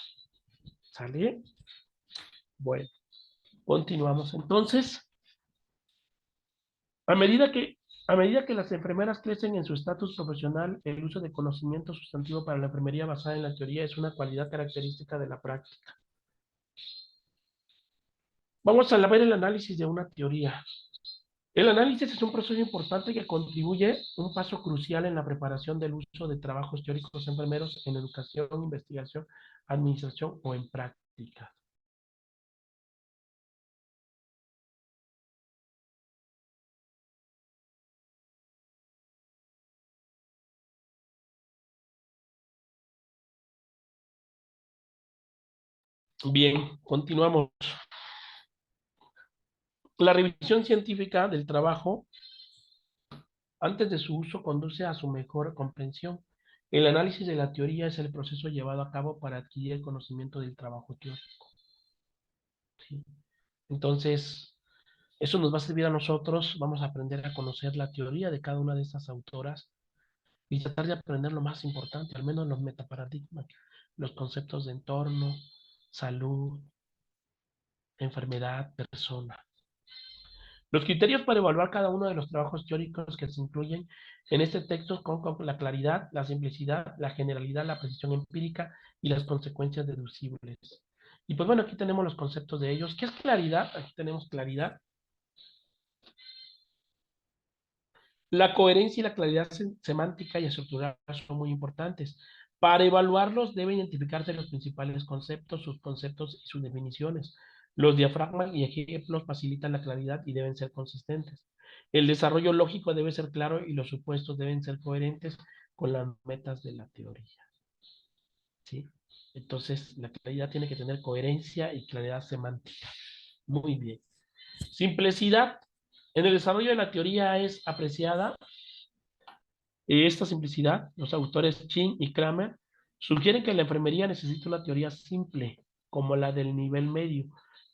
¿Sale? Bueno, continuamos. Entonces, a medida que, a medida que las enfermeras crecen en su estatus profesional, el uso de conocimiento sustantivo para la enfermería basada en la teoría es una cualidad característica de la práctica. Vamos a ver el análisis de una teoría. El análisis es un proceso importante que contribuye un paso crucial en la preparación del uso de trabajos teóricos enfermeros en educación, investigación, administración o en práctica. Bien, continuamos. La revisión científica del trabajo antes de su uso conduce a su mejor comprensión. El análisis de la teoría es el proceso llevado a cabo para adquirir el conocimiento del trabajo teórico, ¿sí? Entonces, eso nos va a servir a nosotros. Vamos a aprender a conocer la teoría de cada una de estas autoras y tratar de aprender lo más importante, al menos los metaparadigmas, los conceptos de entorno, salud, enfermedad, persona. Los criterios para evaluar cada uno de los trabajos teóricos que se incluyen en este texto son la claridad, la simplicidad, la generalidad, la precisión empírica y las consecuencias deducibles. Y pues bueno, aquí tenemos los conceptos de ellos. ¿Qué es claridad? Aquí tenemos claridad. La coherencia y la claridad semántica y estructural son muy importantes. Para evaluarlos deben identificarse los principales conceptos, sus conceptos y sus definiciones. Los diafragmas y ejemplos facilitan la claridad y deben ser consistentes. El desarrollo lógico debe ser claro y los supuestos deben ser coherentes con las metas de la teoría, ¿sí? Entonces, la claridad tiene que tener coherencia y claridad semántica. Muy bien. Simplicidad. En el desarrollo de la teoría es apreciada esta simplicidad. Los autores Chin y Kramer sugieren que la enfermería necesita una teoría simple, como la del nivel medio,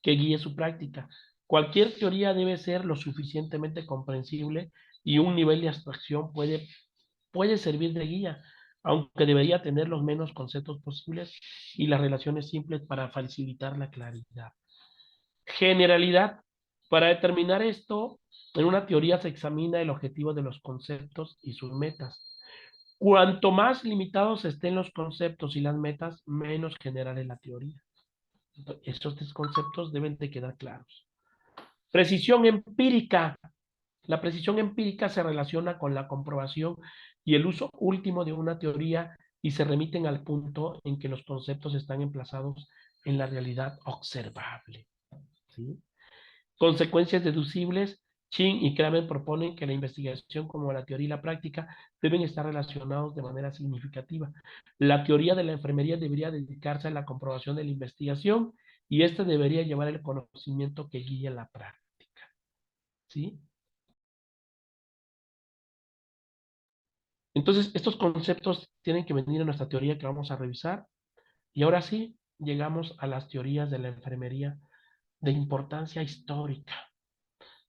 que guíe su práctica. Cualquier teoría debe ser lo suficientemente comprensible y un nivel de abstracción puede servir de guía, aunque debería tener los menos conceptos posibles y las relaciones simples para facilitar la claridad. Generalidad. Para determinar esto, en una teoría se examina el objetivo de los conceptos y sus metas. Cuanto más limitados estén los conceptos y las metas, menos general es la teoría. Entonces, estos tres conceptos deben de quedar claros. Precisión empírica. La precisión empírica se relaciona con la comprobación y el uso último de una teoría y se remiten al punto en que los conceptos están emplazados en la realidad observable, ¿sí? Consecuencias deducibles. Chin y Kramer proponen que la investigación como la teoría y la práctica deben estar relacionados de manera significativa. La teoría de la enfermería debería dedicarse a la comprobación de la investigación y esta debería llevar el conocimiento que guía la práctica, ¿sí? Entonces, estos conceptos tienen que venir a nuestra teoría que vamos a revisar. Y ahora sí, llegamos a las teorías de la enfermería de importancia histórica.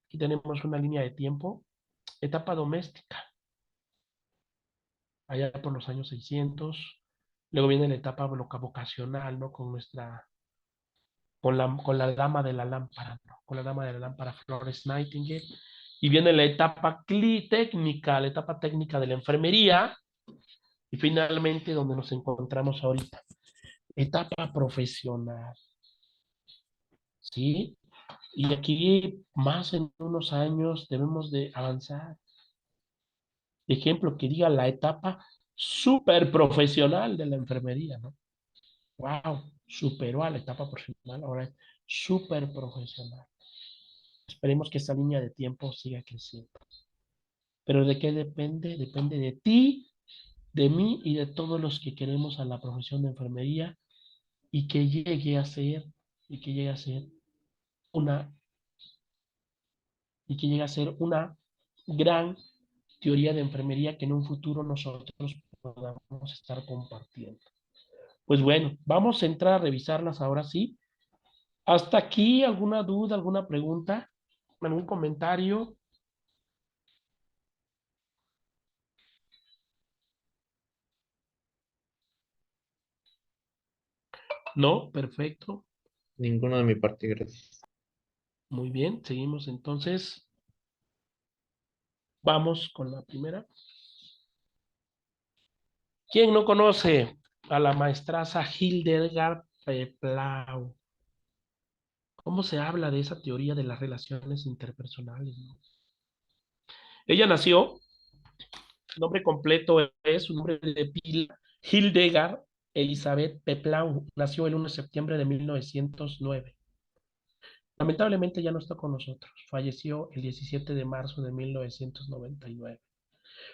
Aquí tenemos una línea de tiempo. Etapa doméstica, allá por los años 600. Luego viene la etapa vocacional, ¿no? Con la dama de la lámpara, ¿no? Con la dama de la lámpara, Florence Nightingale. Y viene la etapa técnica, la etapa técnica de la enfermería. Y finalmente, donde nos encontramos ahorita, etapa profesional, ¿sí? Y aquí, más en unos años, debemos de avanzar. Ejemplo, que diga la etapa súper profesional de la enfermería, ¿no? Wow, superó a la etapa profesional, ahora es súper profesional. Esperemos que esa línea de tiempo siga creciendo. Pero ¿de qué depende? Depende de ti, de mí y de todos los que queremos a la profesión de enfermería y que llegue a ser, y que llegue a ser una, y que llegue a ser una gran teoría de enfermería que en un futuro nosotros podamos estar compartiendo. Pues bueno, vamos a entrar a revisarlas ahora sí. Hasta aquí, ¿alguna duda, alguna pregunta, algún comentario? No, perfecto. Ninguno de mi parte, gracias. Muy bien, seguimos entonces. Vamos con la primera. ¿Quién no conoce a la maestraza Hildegard Peplau? ¿Cómo se habla de esa teoría de las relaciones interpersonales, no? Ella nació, su nombre completo es su nombre de pila, Hildegard Elisabeth Peplau. Nació el 1 de septiembre de 1909. Lamentablemente ya no está con nosotros. Falleció el 17 de marzo de 1999.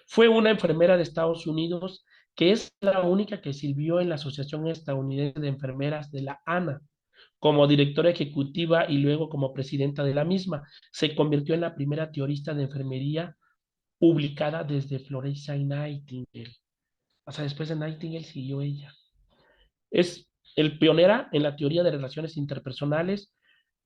Fue una enfermera de Estados Unidos que es la única que sirvió en la Asociación Estadounidense de Enfermeras de la ANA como directora ejecutiva y luego como presidenta de la misma. Se convirtió en la primera teorista de enfermería publicada desde Florence Nightingale. O sea, después de Nightingale siguió ella. Es el pionera en la teoría de relaciones interpersonales.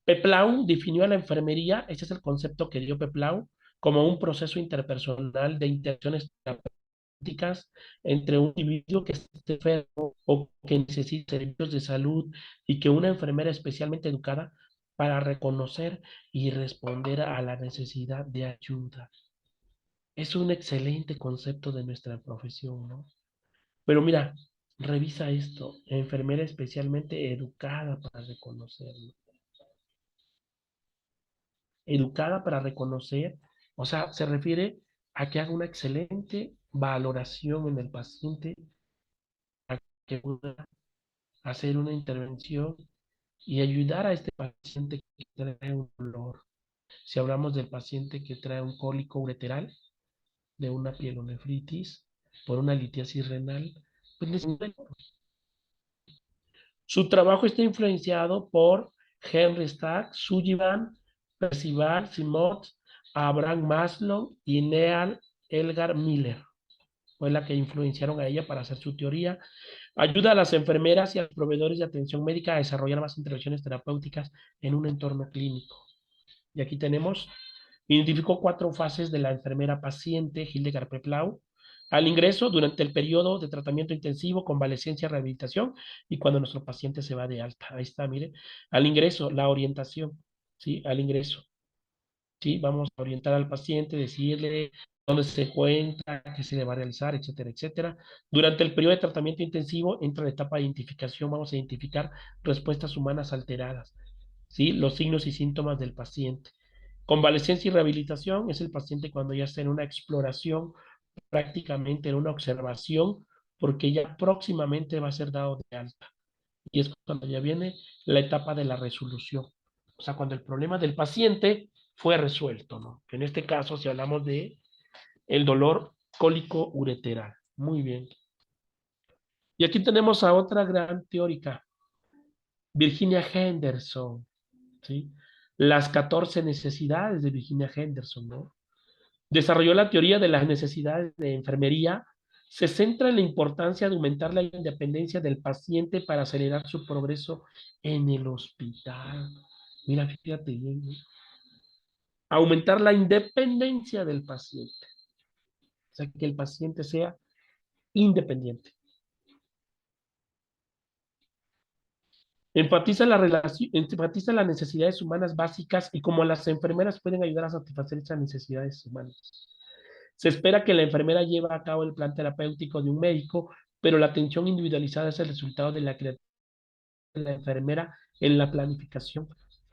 Peplau definió a la enfermería, ese es el concepto que dio Peplau, como un proceso interpersonal de interacciones terapéuticas entre un individuo que esté enfermo o que necesite servicios de salud y que una enfermera especialmente educada para reconocer y responder a la necesidad de ayuda. Es un excelente concepto de nuestra profesión, ¿no? Pero mira, revisa esto, enfermera especialmente educada para reconocerlo. Educada para reconocer, o sea, se refiere a que haga una excelente valoración en el paciente, a que pueda hacer una intervención y ayudar a este paciente que trae un dolor. Si hablamos del paciente que trae un cólico ureteral, de una pielonefritis, por una litiasis renal, pues necesita. Su trabajo está influenciado por Henry Stack, Sullivan, Percival Simons, Abraham Maslow y Neal Elgar Miller. Fue la que influenciaron a ella para hacer su teoría. Ayuda a las enfermeras y a los proveedores de atención médica a desarrollar más intervenciones terapéuticas en un entorno clínico. Y aquí tenemos, identificó 4 fases de la enfermera paciente Hildegard Peplau: al ingreso, durante el periodo de tratamiento intensivo, convalecencia, rehabilitación y cuando nuestro paciente se va de alta. Ahí está, mire. Al ingreso, la orientación, ¿sí? Al ingreso, ¿sí? Vamos a orientar al paciente, decirle dónde se encuentra, qué se le va a realizar, etcétera, etcétera. Durante el periodo de tratamiento intensivo entra la etapa de identificación. Vamos a identificar respuestas humanas alteradas, ¿sí? Los signos y síntomas del paciente. Convalecencia y rehabilitación es el paciente cuando ya está en una exploración, prácticamente en una observación, porque ya próximamente va a ser dado de alta. Y es cuando ya viene la etapa de la resolución. O sea, cuando el problema del paciente fue resuelto, ¿no? En este caso, si hablamos de el dolor cólico ureteral. Muy bien. Y aquí tenemos a otra gran teórica, Virginia Henderson, ¿sí? Las 14 necesidades de Virginia Henderson, ¿no? Desarrolló la teoría de las necesidades de enfermería. Se centra en la importancia de aumentar la independencia del paciente para acelerar su progreso en el hospital. Mira, fíjate bien, ¿no? Aumentar la independencia del paciente. O sea, que el paciente sea independiente. Enfatiza las necesidades humanas básicas y cómo las enfermeras pueden ayudar a satisfacer esas necesidades humanas. Se espera que la enfermera lleve a cabo el plan terapéutico de un médico, pero la atención individualizada es el resultado de la creatividad de la enfermera en la planificación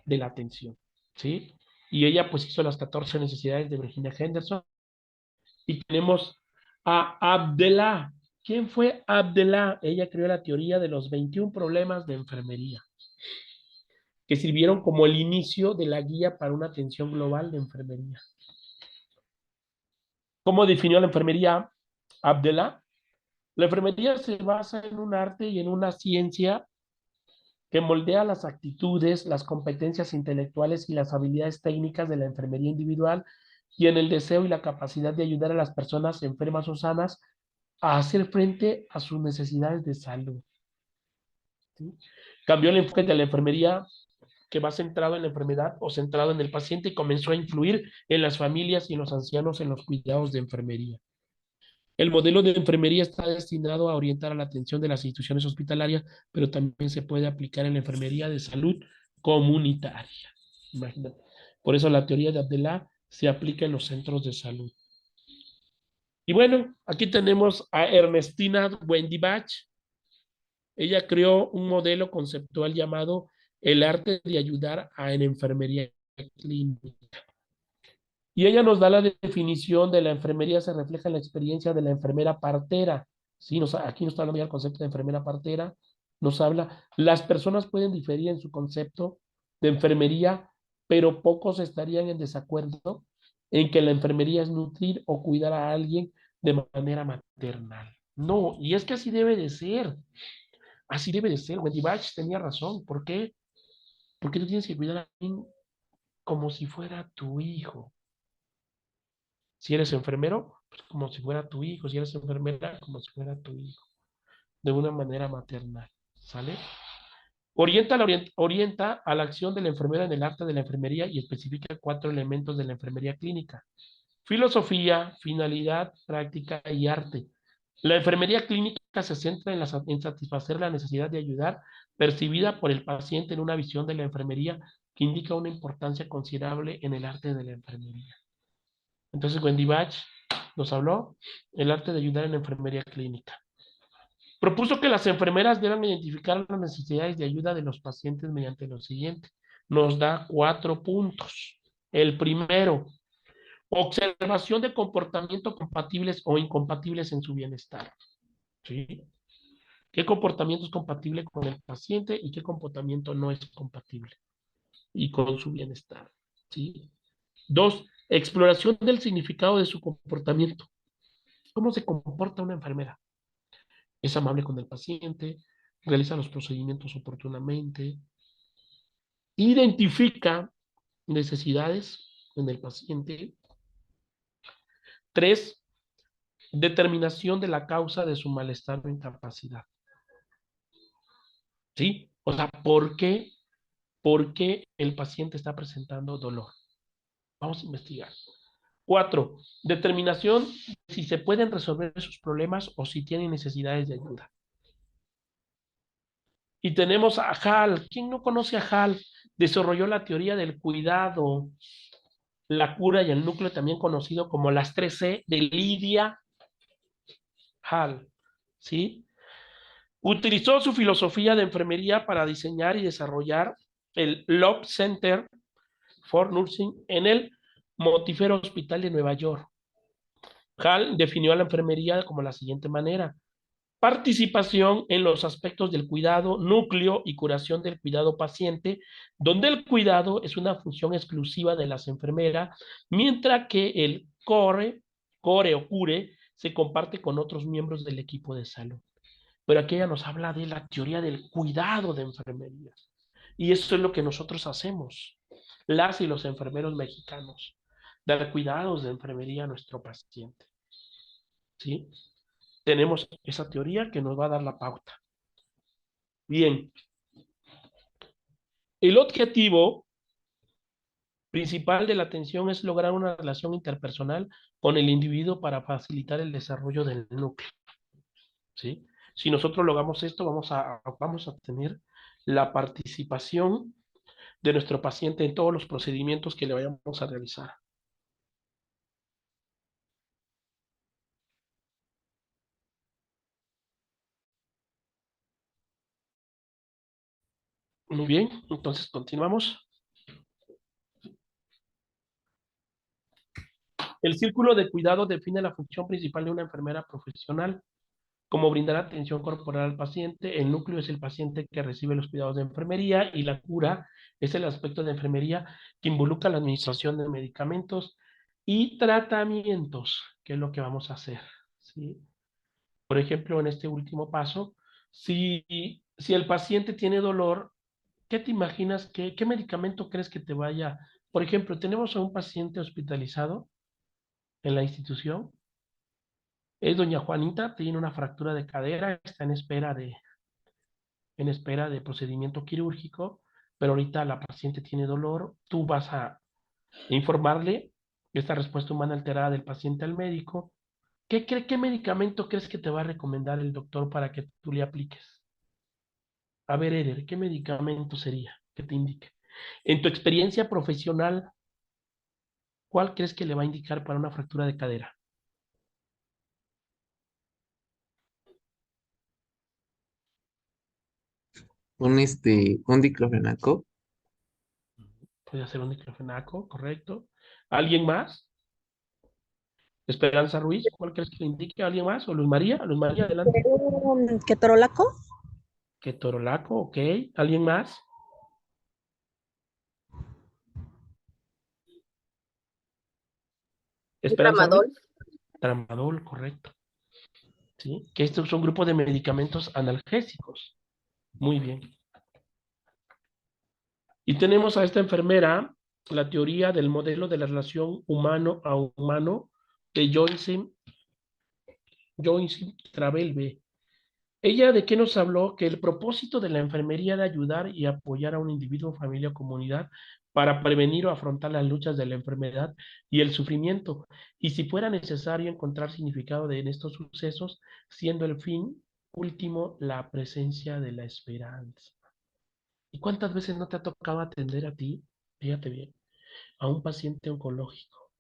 de la atención, ¿sí? Y ella pues hizo las 14 necesidades de Virginia Henderson. Y tenemos a Abdellah. ¿Quién fue Abdellah? Ella creó la teoría de los 21 problemas de enfermería. que sirvieron como el inicio de la guía para una atención global de enfermería. ¿Cómo definió la enfermería Abdalá? La enfermería se basa en un arte y en una ciencia que moldea las actitudes, las competencias intelectuales y las habilidades técnicas de la enfermería individual y en el deseo y la capacidad de ayudar a las personas enfermas o sanas a hacer frente a sus necesidades de salud. ¿Sí? Cambió el enfoque de la enfermería que va centrado en la enfermedad o centrado en el paciente y comenzó a influir en las familias y en los ancianos en los cuidados de enfermería. El modelo de enfermería está destinado a orientar a la atención de las instituciones hospitalarias, pero también se puede aplicar en la enfermería de salud comunitaria. Imagínate. Por eso la teoría de Abdalá se aplica en los centros de salud. Y bueno, aquí tenemos a Ernestina Wendy-Bach. Ella creó un modelo conceptual llamado el arte de ayudar en enfermería clínica. Y ella nos da la definición de la enfermería, se refleja en la experiencia de la enfermera partera. ¿Sí? Aquí nos está hablando ya el concepto de enfermera partera. Nos habla, las personas pueden diferir en su concepto de enfermería, pero pocos estarían en desacuerdo en que la enfermería es nutrir o cuidar a alguien de manera maternal. No, y es que así debe de ser. Así debe de ser. Wendy Bach tenía razón. ¿Por qué? Porque tú tienes que cuidar a alguien como si fuera tu hijo. Si eres enfermero, pues como si fuera tu hijo. Si eres enfermera, como si fuera tu hijo. De una manera maternal. ¿Sale? Orienta a la acción de la enfermera en el arte de la enfermería y especifica 4 elementos de la enfermería clínica: filosofía, finalidad, práctica y arte. La enfermería clínica se centra en satisfacer la necesidad de ayudar percibida por el paciente en una visión de la enfermería que indica una importancia considerable en el arte de la enfermería. Entonces, Wendy Bach nos habló el arte de ayudar en la enfermería clínica. Propuso que las enfermeras deben identificar las necesidades de ayuda de los pacientes mediante lo siguiente. Nos da 4 puntos. El primero, observación de comportamientos compatibles o incompatibles en su bienestar. ¿Sí? ¿Qué comportamiento es compatible con el paciente y qué comportamiento no es compatible y con su bienestar? ¿Sí? 2, exploración del significado de su comportamiento. ¿Cómo se comporta una enfermera? ¿Es amable con el paciente? ¿Realiza los procedimientos oportunamente? ¿Identifica necesidades en el paciente? 3, determinación de la causa de su malestar o incapacidad. ¿Sí? O sea, ¿por qué el paciente está presentando dolor? Vamos a investigar. 4, determinación de si se pueden resolver sus problemas o si tienen necesidades de ayuda. Y tenemos a Hall. ¿Quién no conoce a Hall? Desarrolló la teoría del cuidado, la cura y el núcleo, también conocido como las 3C de Lydia Hall. ¿Sí? Utilizó su filosofía de enfermería para diseñar y desarrollar el Love Center for Nursing en el Montefiore Hospital de Nueva York. Hall definió a la enfermería como la siguiente manera: participación en los aspectos del cuidado, núcleo y curación del cuidado paciente, donde el cuidado es una función exclusiva de las enfermeras, mientras que el core o cure se comparte con otros miembros del equipo de salud. Pero aquí ella nos habla de la teoría del cuidado de enfermería. Y eso es lo que nosotros hacemos, las y los enfermeros mexicanos, dar cuidados de enfermería a nuestro paciente. ¿Sí? Tenemos esa teoría que nos va a dar la pauta. Bien. El objetivo principal de la atención es lograr una relación interpersonal con el individuo para facilitar el desarrollo del núcleo. ¿Sí? Si nosotros logramos esto, vamos a tener la participación de nuestro paciente en todos los procedimientos que le vayamos a realizar. Muy bien, entonces continuamos. El círculo de cuidado define la función principal de una enfermera profesional. Como brindar atención corporal al paciente, el núcleo es el paciente que recibe los cuidados de enfermería y la cura es el aspecto de enfermería que involucra la administración de medicamentos y tratamientos, que es lo que vamos a hacer, ¿sí? Por ejemplo, en este último paso, si el paciente tiene dolor, ¿qué te imaginas? ¿Qué medicamento crees que te vaya? Por ejemplo, tenemos a un paciente hospitalizado en la institución. Es doña Juanita, tiene una fractura de cadera, está en espera de procedimiento quirúrgico, pero ahorita la paciente tiene dolor. Tú vas a informarle esta respuesta humana alterada del paciente al médico. ¿Qué medicamento crees que te va a recomendar el doctor para que tú le apliques? A ver, Eder, ¿qué medicamento sería que te indique? En tu experiencia profesional, ¿cuál crees que le va a indicar para una fractura de cadera? Un diclofenaco. Puede ser un diclofenaco, correcto. ¿Alguien más? Esperanza Ruiz, ¿cuál crees que le indique? ¿Alguien más? ¿O Luz María? Luz María, adelante. Ketorolaco, Ketorolaco, ok. ¿Alguien más? Esperanza Ruiz. Tramadol. Tramadol, correcto. ¿Sí? Que estos son grupos de medicamentos analgésicos. Muy bien. Y tenemos a esta enfermera, la teoría del modelo de la relación humano a humano de Joyce Travelbe. ¿Ella de qué nos habló? Que el propósito de la enfermería era ayudar y apoyar a un individuo, familia o comunidad para prevenir o afrontar las luchas de la enfermedad y el sufrimiento, y si fuera necesario encontrar significado en estos sucesos, siendo el fin último la presencia de la esperanza. ¿Y cuántas veces no te ha tocado atender a ti, fíjate bien, a un paciente oncológico?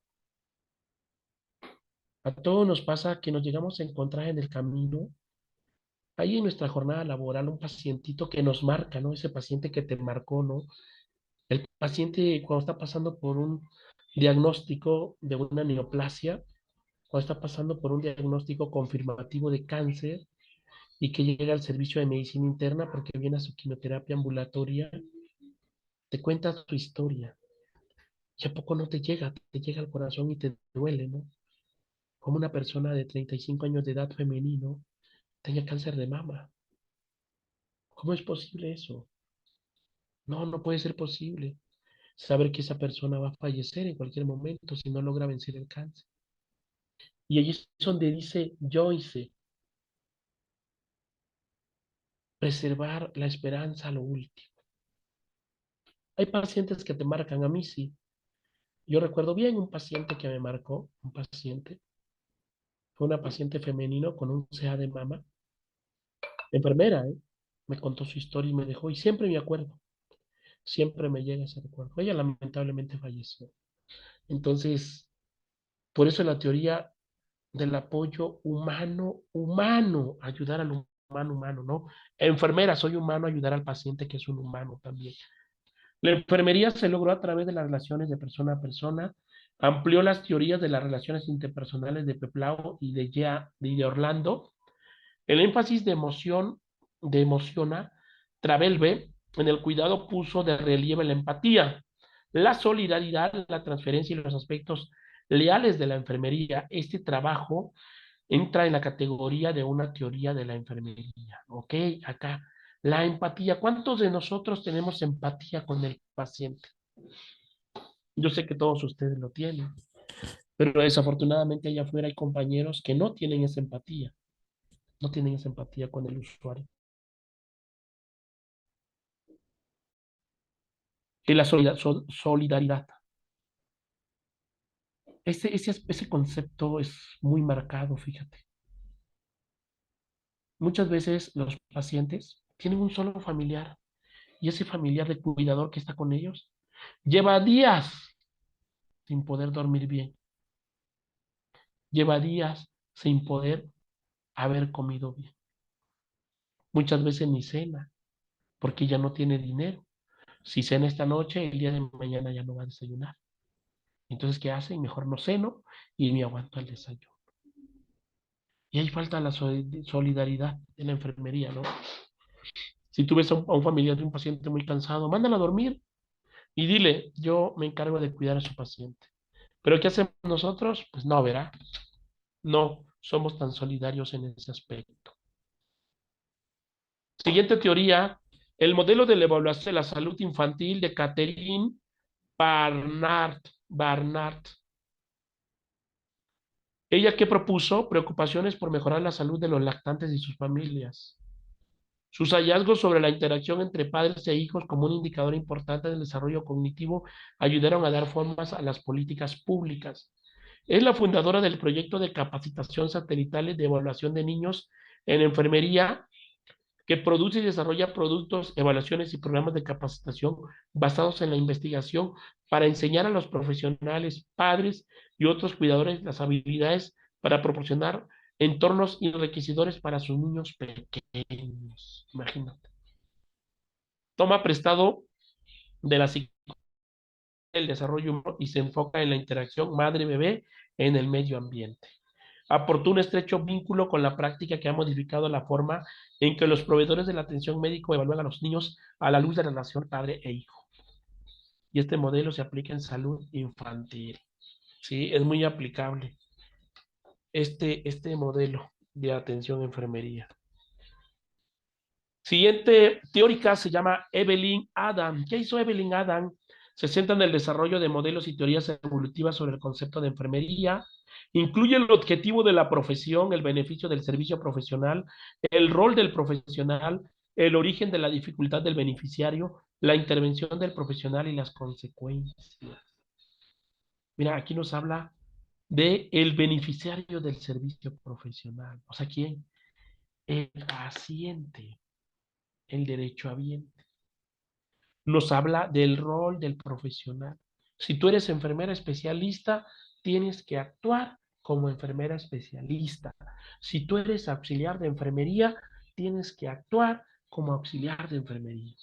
A todos nos pasa que nos llegamos a encontrar en el camino, ahí en nuestra jornada laboral, un pacientito que nos marca, ¿no? Ese paciente que te marcó, ¿no? El paciente cuando está pasando por un diagnóstico de una neoplasia, cuando está pasando por un diagnóstico confirmativo de cáncer y que llega al servicio de medicina interna porque viene a su quimioterapia ambulatoria, te cuenta su historia. ¿Y a poco no te llega al corazón y te duele, ¿no? Como una persona de 35 años de edad femenino tenga cáncer de mama. ¿Cómo es posible eso? No, no puede ser posible. Saber que esa persona va a fallecer en cualquier momento si no logra vencer el cáncer. Y allí es donde dice Joyce, preservar la esperanza a lo último. Hay pacientes que te marcan, a mí sí. Yo recuerdo bien un paciente que me marcó, fue una paciente femenino con un CA de mama, enfermera, ¿eh? Me contó su historia y me dejó, y siempre me acuerdo, siempre me llega ese recuerdo. Ella lamentablemente falleció. Entonces, por eso la teoría del apoyo humano, humano, ayudar al humano, humano, ¿no? Enfermera, soy humano, ayudar al paciente que es un humano también. La enfermería se logró a través de las relaciones de persona a persona, amplió las teorías de las relaciones interpersonales de Peplao y de Orlando. El énfasis de emociona, Travelbe, en el cuidado puso de relieve la empatía, la solidaridad, la transferencia y los aspectos leales de la enfermería. Este trabajo entra en la categoría de una teoría de la enfermería. ¿Ok? Acá, la empatía. ¿Cuántos de nosotros tenemos empatía con el paciente? Yo sé que todos ustedes lo tienen, pero desafortunadamente allá afuera hay compañeros que no tienen esa empatía, no tienen esa empatía con el usuario. Y la solidaridad. Ese concepto es muy marcado, fíjate. Muchas veces los pacientes tienen un solo familiar y ese familiar de cuidador que está con ellos lleva días sin poder dormir bien, lleva días sin poder haber comido bien. Muchas veces ni cena porque ya no tiene dinero. Si cena esta noche, el día de mañana ya no va a desayunar. Entonces, ¿qué hace? Mejor no ceno y me aguanto el desayuno. Y ahí falta la solidaridad en la enfermería, ¿no? Si tú ves a un familiar de un paciente muy cansado, mándala a dormir y dile, yo me encargo de cuidar a su paciente. Pero ¿qué hacemos nosotros? Pues no, ¿verdad? No somos tan solidarios en ese aspecto. Siguiente teoría, el modelo de la evaluación de la salud infantil de Catherine Barnard. Ella que propuso preocupaciones por mejorar la salud de los lactantes y sus familias. Sus hallazgos sobre la interacción entre padres e hijos como un indicador importante del desarrollo cognitivo ayudaron a dar formas a las políticas públicas. Es la fundadora del proyecto de capacitación satelital de evaluación de niños en enfermería que produce y desarrolla productos, evaluaciones y programas de capacitación basados en la investigación para enseñar a los profesionales, padres y otros cuidadores las habilidades para proporcionar entornos enriquecedores para sus niños pequeños. Imagínate. Toma prestado de la psicología del desarrollo humano y se enfoca en la interacción madre-bebé en el medio ambiente. Aportó un estrecho vínculo con la práctica que ha modificado la forma en que los proveedores de la atención médica evalúan a los niños a la luz de la relación padre e hijo. Y este modelo se aplica en salud infantil. Sí, es muy aplicable este modelo de atención enfermería. Siguiente teórica se llama Evelyn Adam. ¿Qué hizo Evelyn Adam? Se centra en el desarrollo de modelos y teorías evolutivas sobre el concepto de enfermería. Incluye el objetivo de la profesión, el beneficio del servicio profesional, el rol del profesional, el origen de la dificultad del beneficiario, la intervención del profesional y las consecuencias. Mira, aquí nos habla de el beneficiario del servicio profesional. O sea, ¿quién? El paciente, el derechohabiente. Nos habla del rol del profesional. Si tú eres enfermera especialista, tienes que actuar como enfermera especialista. Si tú eres auxiliar de enfermería, tienes que actuar como auxiliar de enfermería.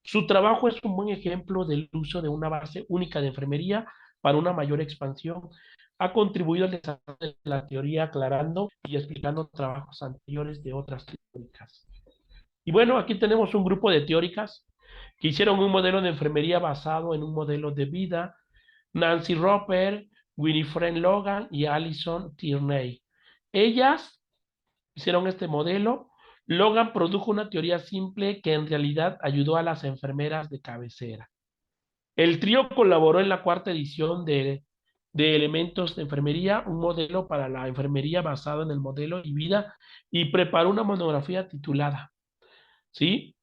Su trabajo es un buen ejemplo del uso de una base única de enfermería para una mayor expansión. Ha contribuido al desarrollo de la teoría aclarando y explicando trabajos anteriores de otras teóricas. Y bueno, aquí tenemos un grupo de teóricas que hicieron un modelo de enfermería basado en un modelo de vida. Nancy Roper, Winifred Logan y Alison Tierney. Ellas hicieron este modelo. Logan produjo una teoría simple que en realidad ayudó a las enfermeras de cabecera. El trío colaboró en la cuarta edición de Elementos de Enfermería, un modelo para la enfermería basado en el modelo y vida, y preparó una monografía titulada, ¿sí?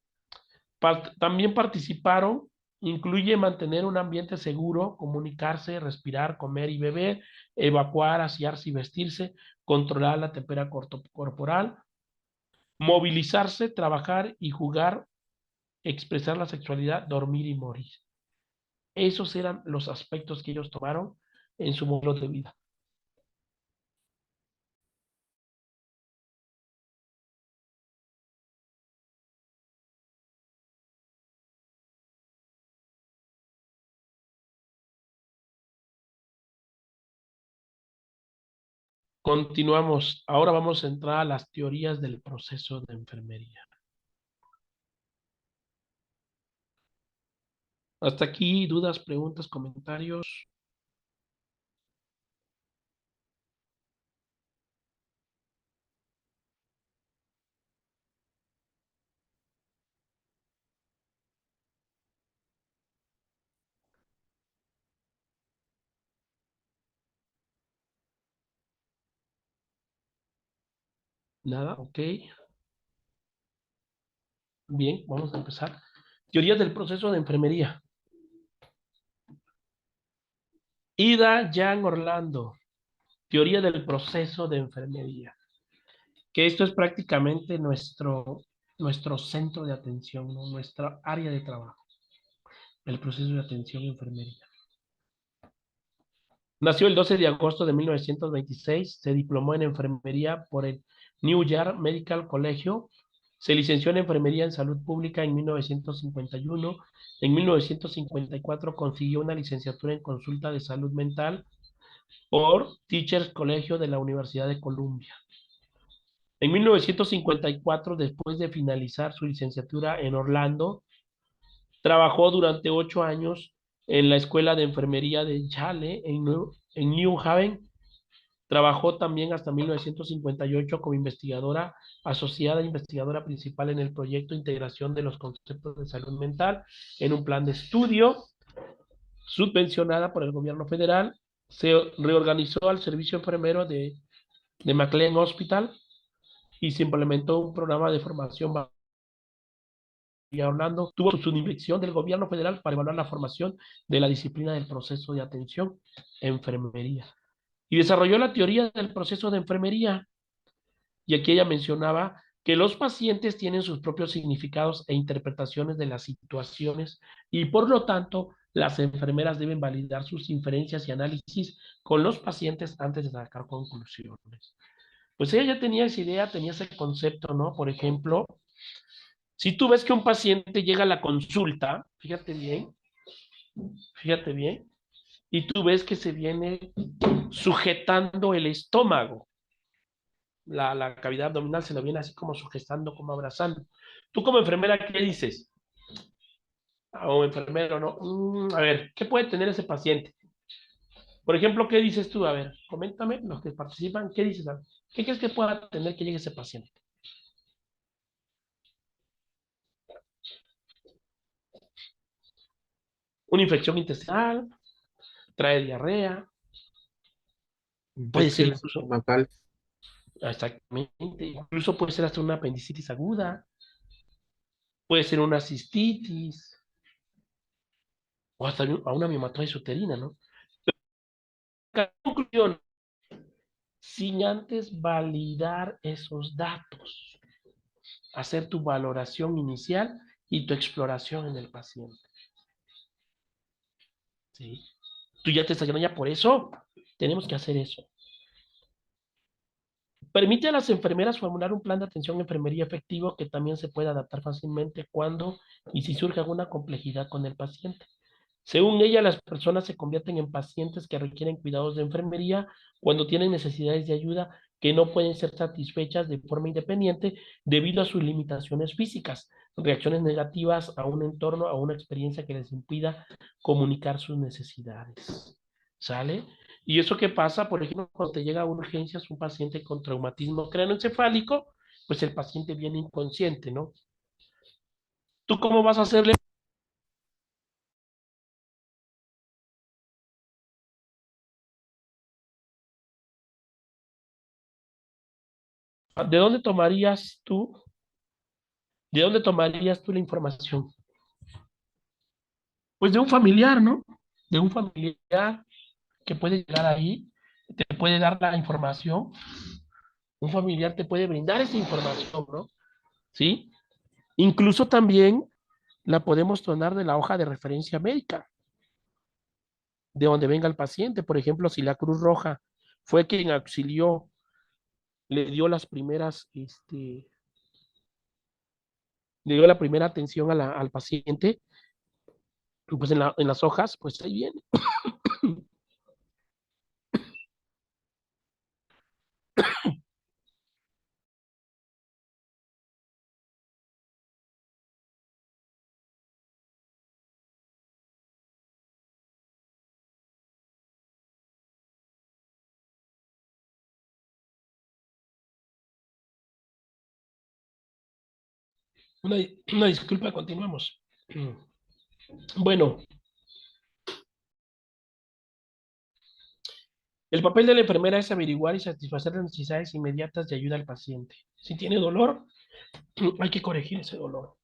También participaron, incluye mantener un ambiente seguro, comunicarse, respirar, comer y beber, evacuar, asearse y vestirse, controlar la temperatura corporal, movilizarse, trabajar y jugar, expresar la sexualidad, dormir y morir. Esos eran los aspectos que ellos tomaron en su modelo de vida. Continuamos. Ahora vamos a entrar a las teorías del proceso de enfermería. Hasta aquí, dudas, preguntas, comentarios. Nada, ok. Bien, vamos a empezar. Teorías del proceso de enfermería. Ida Jan Orlando. Teoría del proceso de enfermería. Que esto es prácticamente nuestro centro de atención, ¿no? Nuestra área de trabajo. El proceso de atención enfermería. Nació el 12 de agosto de 1926, se diplomó en enfermería por el New York Medical Collegio, se licenció en enfermería en salud pública en 1951, en 1954 consiguió una licenciatura en consulta de salud mental por Teachers Colegio de la Universidad de Columbia. En 1954, después de finalizar su licenciatura en Orlando, trabajó durante 8 años en la Escuela de Enfermería de Yale en New Haven. Trabajó también hasta 1958 como investigadora asociada e investigadora principal en el proyecto Integración de los Conceptos de Salud Mental en un plan de estudio subvencionada por el gobierno federal. Se reorganizó al servicio enfermero de McLean Hospital y se implementó un programa de formación hablando, tuvo su dirección del gobierno federal para evaluar la formación de la disciplina del proceso de atención enfermería. Y desarrolló la teoría del proceso de enfermería. Y aquí ella mencionaba que los pacientes tienen sus propios significados e interpretaciones de las situaciones y por lo tanto las enfermeras deben validar sus inferencias y análisis con los pacientes antes de sacar conclusiones. Pues ella ya tenía esa idea, tenía ese concepto, ¿no? Por ejemplo, si tú ves que un paciente llega a la consulta, fíjate bien, y tú ves que se viene sujetando el estómago, la cavidad abdominal se lo viene así como sujetando, como abrazando. Tú como enfermera, ¿qué dices? O enfermero, ¿no? A ver, ¿qué puede tener ese paciente? Por ejemplo, ¿qué dices tú? A ver, coméntame, los que participan, ¿qué dices? ¿Qué crees que pueda tener que llegue ese paciente? Una infección intestinal, trae diarrea, puede ser Infección incluso, estomacal. exactamente, incluso puede ser hasta una apendicitis aguda, puede ser una cistitis, o hasta a una miomatosis uterina, ¿no? Conclusión, sin antes validar esos datos, hacer tu valoración inicial y tu exploración en el paciente. ¿Sí? Tú ya te estás llamando ya por eso, tenemos que hacer eso. Permite a las enfermeras formular un plan de atención enfermería efectivo que también se puede adaptar fácilmente cuando y si surge alguna complejidad con el paciente. Según ella, las personas se convierten en pacientes que requieren cuidados de enfermería cuando tienen necesidades de ayuda que no pueden ser satisfechas de forma independiente debido a sus limitaciones físicas, reacciones negativas a un entorno, a una experiencia que les impida comunicar sus necesidades. ¿Sale? ¿Y eso qué pasa? Por ejemplo, cuando te llega a urgencias un paciente con traumatismo craneoencefálico, pues el paciente viene inconsciente, ¿no? ¿Tú cómo vas a hacerle? ¿De dónde tomarías tú ¿De dónde tomarías tú la información? Pues de un familiar, ¿no? De un familiar que puede llegar ahí, te puede dar la información, un familiar te puede brindar esa información, ¿no? ¿Sí? Incluso también la podemos tomar de la hoja de referencia médica, de donde venga el paciente. Por ejemplo, si la Cruz Roja fue quien auxilió, le dio las primeras, le dio la primera atención al paciente, pues en las hojas, pues ahí viene. Una disculpa, continuamos. Bueno, el papel de la enfermera es averiguar y satisfacer las necesidades inmediatas de ayuda al paciente. Si tiene dolor, hay que corregir ese dolor.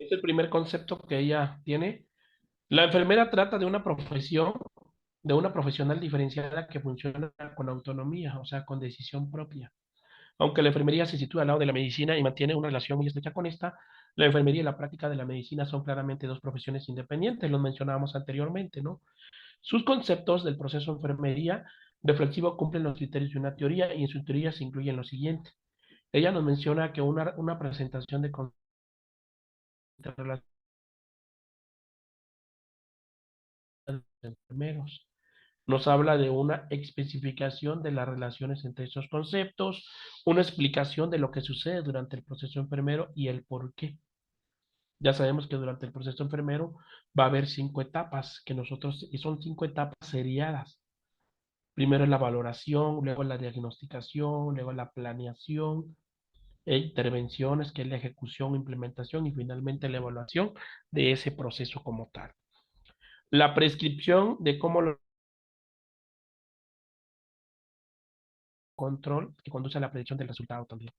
Este es el primer concepto que ella tiene. La enfermera trata de una profesión de una profesional diferenciada que funciona con autonomía, o sea, con decisión propia. Aunque la enfermería se sitúa al lado de la medicina y mantiene una relación muy estrecha con esta, la enfermería y la práctica de la medicina son claramente dos profesiones independientes, los mencionábamos anteriormente, ¿no? Sus conceptos del proceso de enfermería reflexivo cumplen los criterios de una teoría y en su teoría se incluyen lo siguiente. Ella nos menciona que una presentación de enfermeros. Nos habla de una especificación de las relaciones entre estos conceptos, una explicación de lo que sucede durante el proceso enfermero y el por qué. Ya sabemos que durante el proceso enfermero va a haber 5 etapas, y son 5 etapas seriadas. Primero es la valoración, luego la diagnosticación, luego la planeación, e intervenciones, que es la ejecución, implementación y finalmente la evaluación de ese proceso como tal. La prescripción de cómo lo control que conduce a la predicción del resultado también.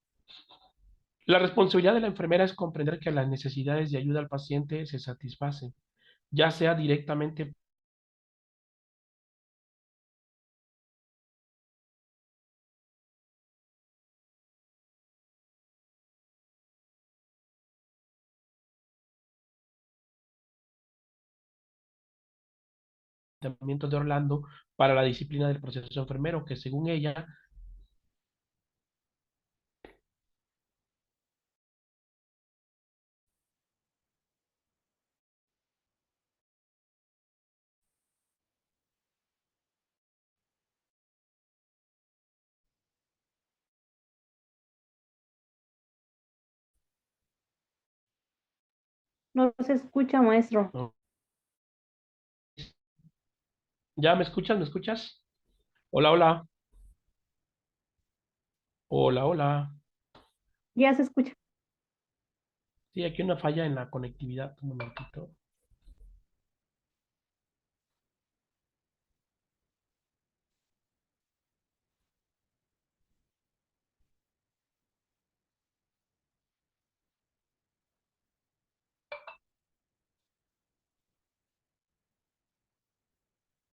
La responsabilidad de la enfermera es comprender que las necesidades de ayuda al paciente se satisfacen, ya sea directamente por el Ayuntamiento de Orlando para la disciplina del proceso enfermero, que según ella No se escucha, maestro. no. ¿Ya me escuchas? ¿Me escuchas? Hola, hola. Hola, hola. Ya se escucha. Sí, aquí hay una falla en la conectividad. Un momentito.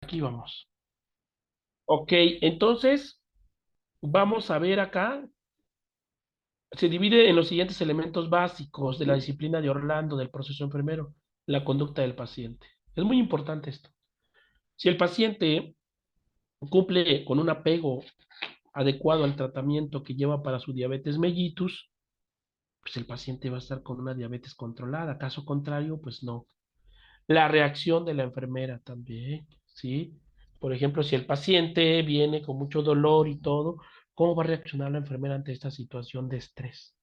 Aquí vamos. Ok, entonces vamos a ver acá. Se divide en los siguientes elementos básicos de la disciplina de Orlando del proceso enfermero, la conducta del paciente. Es muy importante esto. Si el paciente cumple con un apego adecuado al tratamiento que lleva para su diabetes mellitus, pues el paciente va a estar con una diabetes controlada. Caso contrario, pues no. La reacción de la enfermera también, ¿sí? Por ejemplo, si el paciente viene con mucho dolor y todo, ¿cómo va a reaccionar la enfermera ante esta situación de estrés?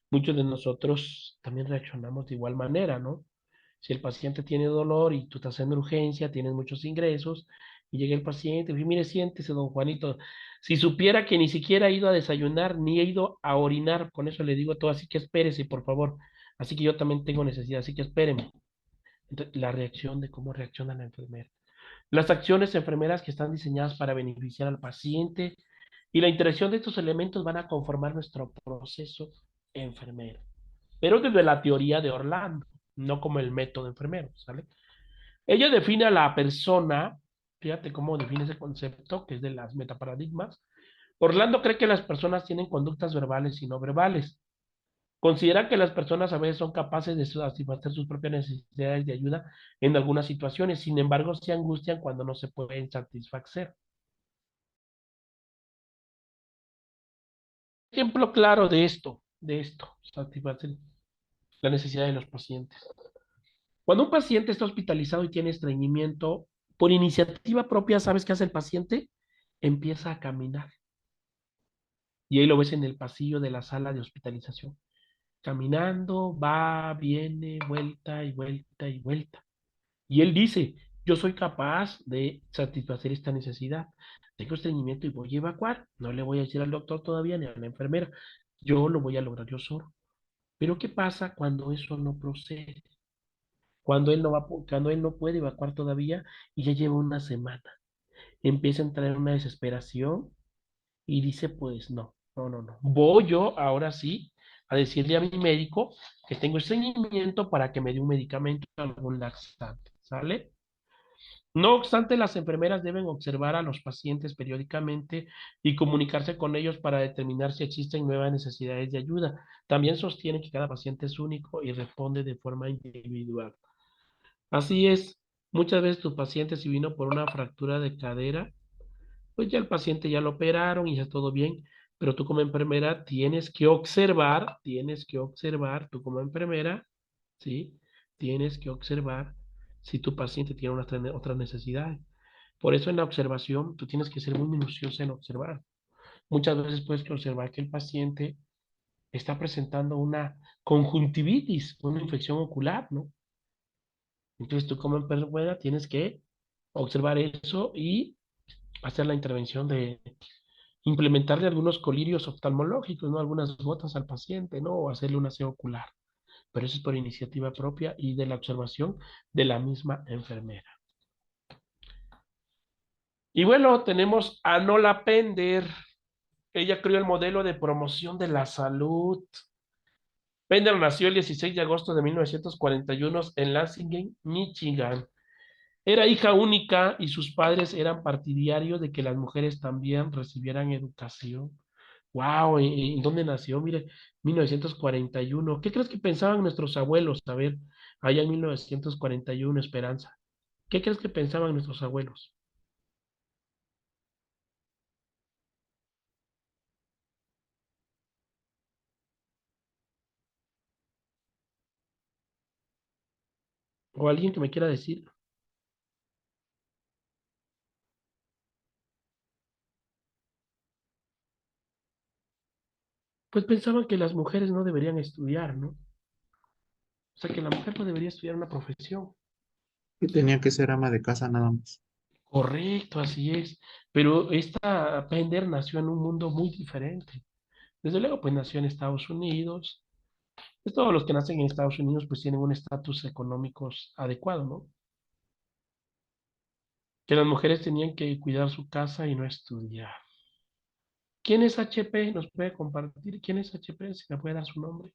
Muchos de nosotros también reaccionamos de igual manera, ¿no? Si el paciente tiene dolor y tú estás en urgencia, tienes muchos ingresos, y llega el paciente y dice, mire, siéntese, don Juanito. Si supiera que ni siquiera ha ido a desayunar, ni he ido a orinar, con eso le digo todo, así que espérese, por favor. Así que yo también tengo necesidad, así que espéreme. Entonces, la reacción de cómo reacciona la enfermera. Las acciones enfermeras que están diseñadas para beneficiar al paciente y la interacción de estos elementos van a conformar nuestro proceso enfermero. Pero desde la teoría de Orlando, no como el método enfermero, ¿sale? Ella define a la persona, fíjate cómo define ese concepto, que es de las metaparadigmas. Orlando cree que las personas tienen conductas verbales y no verbales. Considera que las personas a veces son capaces de satisfacer sus propias necesidades de ayuda en algunas situaciones, sin embargo, se angustian cuando no se pueden satisfacer. Ejemplo claro de esto, satisfacer la necesidad de los pacientes. Cuando un paciente está hospitalizado y tiene estreñimiento, por iniciativa propia, ¿sabes qué hace el paciente? Empieza a caminar. Y ahí lo ves en el pasillo de la sala de hospitalización. Caminando, va, viene, vuelta y vuelta y vuelta. Y él dice, yo soy capaz de satisfacer esta necesidad. Tengo estreñimiento y voy a evacuar. No le voy a decir al doctor todavía ni a la enfermera. Yo lo voy a lograr yo solo. Pero ¿qué pasa cuando eso no procede? Cuando él no puede evacuar todavía y ya lleva una semana. Empieza a entrar en una desesperación y dice, pues no, no, no, no. Voy yo ahora sí a decirle a mi médico que tengo estreñimiento para que me dé un medicamento, algún laxante, ¿sale? No obstante, las enfermeras deben observar a los pacientes periódicamente y comunicarse con ellos para determinar si existen nuevas necesidades de ayuda. También sostienen que cada paciente es único y responde de forma individual. Así es, muchas veces tu paciente si vino por una fractura de cadera, pues ya el paciente ya lo operaron y ya todo bien, pero tú como enfermera tienes que observar, tú como enfermera, ¿sí? Tienes que observar si tu paciente tiene otras necesidades. Por eso en la observación tú tienes que ser muy minuciosa en observar. Muchas veces puedes observar que el paciente está presentando una conjuntivitis, una infección ocular, ¿no? Entonces tú como enfermera tienes que observar eso y hacer la intervención de implementarle algunos colirios oftalmológicos, ¿no? Algunas gotas al paciente, ¿no? O hacerle un aseo ocular. Pero eso es por iniciativa propia y de la observación de la misma enfermera. Y bueno, tenemos a Nola Pender. Ella creó el modelo de promoción de la salud. Pender nació el 16 de agosto de 1941 en Lansing, Michigan. Era hija única y sus padres eran partidarios de que las mujeres también recibieran educación. Wow, ¿en dónde nació? Mire, 1941. ¿Qué crees que pensaban nuestros abuelos? A ver, allá en 1941, Esperanza. ¿Qué crees que pensaban nuestros abuelos? ¿O alguien que me quiera decir? Pues pensaban que las mujeres no deberían estudiar, ¿no? O sea, que la mujer no debería estudiar una profesión. Y tenía que ser ama de casa nada más. Correcto, así es. Pero esta Pender nació en un mundo muy diferente. Desde luego, pues nació en Estados Unidos. Pues todos los que nacen en Estados Unidos pues tienen un estatus económico adecuado, ¿no? Que las mujeres tenían que cuidar su casa y no estudiar. ¿Quién es HP? ¿Nos puede compartir? ¿Quién es HP? Si me puede dar su nombre.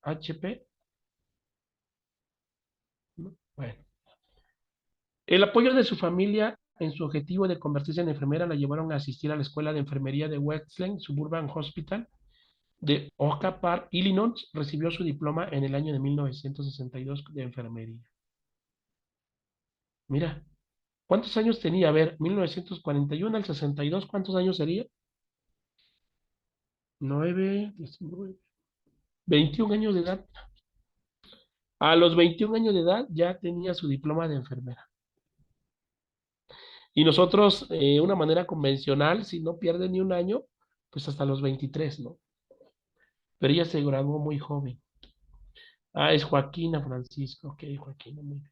HP. ¿No? Bueno. El apoyo de su familia en su objetivo de convertirse en enfermera la llevaron a asistir a la escuela de enfermería de Wesleyan Suburban Hospital de Oak Park, Illinois. Recibió su diploma en el año de 1962 de enfermería. Mira, ¿cuántos años tenía? A ver, 1941 al 62, ¿cuántos años sería? 9, 19, 21 años de edad. A los 21 años de edad ya tenía su diploma de enfermera. Y nosotros, una manera convencional, si no pierde ni un año, pues hasta los 23, ¿no? Pero ella se graduó muy joven. Ah, es Joaquina Francisco. Ok, Joaquina, muy bien.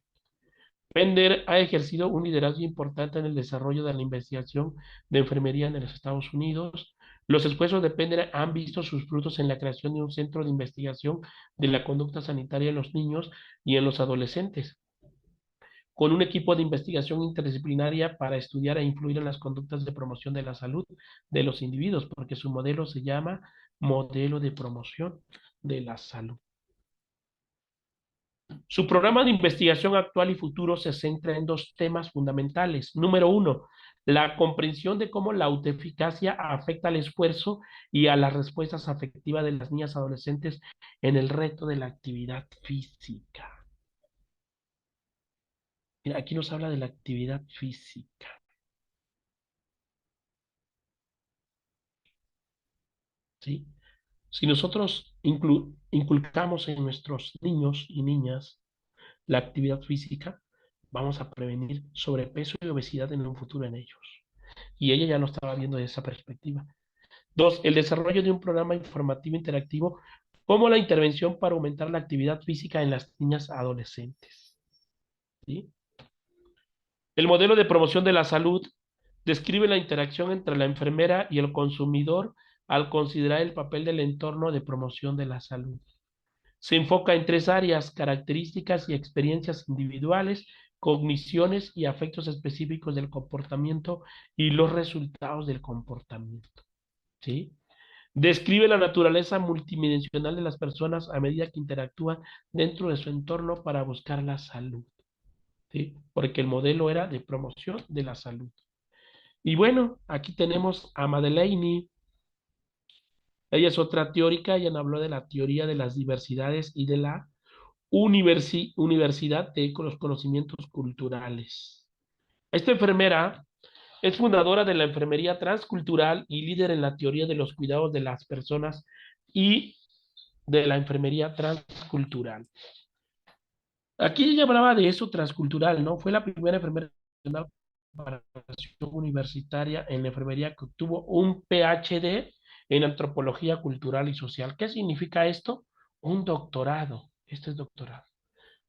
Pender ha ejercido un liderazgo importante en el desarrollo de la investigación de enfermería en los Estados Unidos. Los esfuerzos de Pender han visto sus frutos en la creación de un centro de investigación de la conducta sanitaria en los niños y en los adolescentes, con un equipo de investigación interdisciplinaria para estudiar e influir en las conductas de promoción de la salud de los individuos, porque su modelo se llama modelo de promoción de la salud. Su programa de investigación actual y futuro se centra en dos temas fundamentales. Número uno, la comprensión de cómo la autoeficacia afecta al esfuerzo y a las respuestas afectivas de las niñas adolescentes en el reto de la actividad física. Mira, aquí nos habla de la actividad física. ¿Sí? Si nosotros inculcamos en nuestros niños y niñas la actividad física, vamos a prevenir sobrepeso y obesidad en un futuro en ellos. Y ella ya lo estaba viendo de esa perspectiva. Dos, el desarrollo de un programa informativo interactivo como la intervención para aumentar la actividad física en las niñas adolescentes. ¿Sí? El modelo de promoción de la salud describe la interacción entre la enfermera y el consumidor al considerar el papel del entorno de promoción de la salud. Se enfoca en tres áreas: características y experiencias individuales, cogniciones y afectos específicos del comportamiento y los resultados del comportamiento. ¿Sí? Describe la naturaleza multidimensional de las personas a medida que interactúan dentro de su entorno para buscar la salud, ¿sí? Porque el modelo era de promoción de la salud. Y bueno, aquí tenemos a Madeleine. Ella es otra teórica, ella nos habló de la teoría de las diversidades y de la universidad de los conocimientos culturales. Esta enfermera es fundadora de la enfermería transcultural y líder en la teoría de los cuidados de las personas y de la enfermería transcultural. Aquí ella hablaba de eso transcultural, ¿no? Fue la primera enfermera nacional para la preparación universitaria en la enfermería que obtuvo un PhD en antropología cultural y social. ¿Qué significa esto? Un doctorado. Este es doctorado.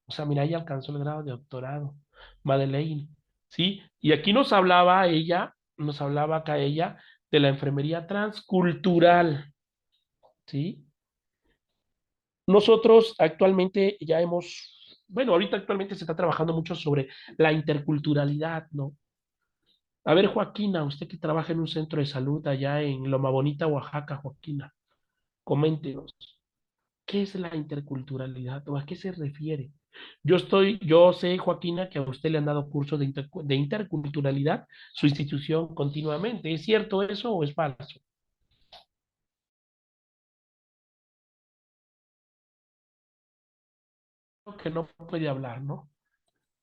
O sea, mira, ella alcanzó el grado de doctorado. Madeleine, ¿sí? Y aquí nos hablaba acá ella de la enfermería transcultural, ¿sí? Nosotros actualmente ya bueno, ahorita actualmente se está trabajando mucho sobre la interculturalidad, ¿no? A ver, Joaquina, usted que trabaja en un centro de salud allá en Loma Bonita, Oaxaca, Joaquina, coméntenos, ¿qué es la interculturalidad o a qué se refiere? Yo sé, Joaquina, que a usted le han dado cursos de interculturalidad, su institución continuamente. ¿Es cierto eso o es falso? Que no puede hablar, ¿no?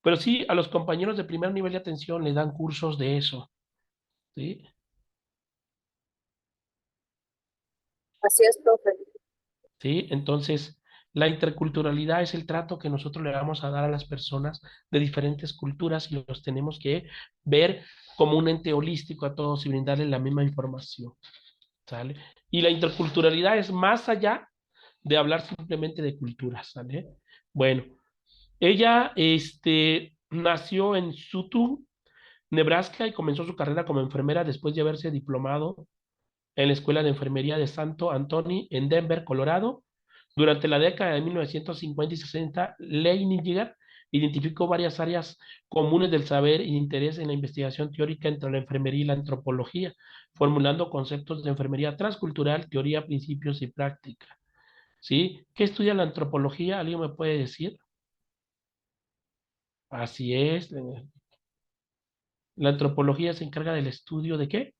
Pero sí, a los compañeros de primer nivel de atención le dan cursos de eso, ¿sí? Así es, profe. ¿Sí? Entonces, la interculturalidad es el trato que nosotros le vamos a dar a las personas de diferentes culturas y los tenemos que ver como un ente holístico a todos y brindarles la misma información, ¿sale? Y la interculturalidad es más allá de hablar simplemente de culturas, ¿sale? Bueno, ella, nació en Sutton, Nebraska, y comenzó su carrera como enfermera después de haberse diplomado en la Escuela de Enfermería de Santo Antonio en Denver, Colorado. Durante la década de 1950 y 60, Leninger identificó varias áreas comunes del saber y de interés en la investigación teórica entre la enfermería y la antropología, formulando conceptos de enfermería transcultural, teoría, principios y práctica. ¿Sí? ¿Qué estudia la antropología? ¿Alguien me puede decir? Así es. La antropología se encarga del estudio de qué?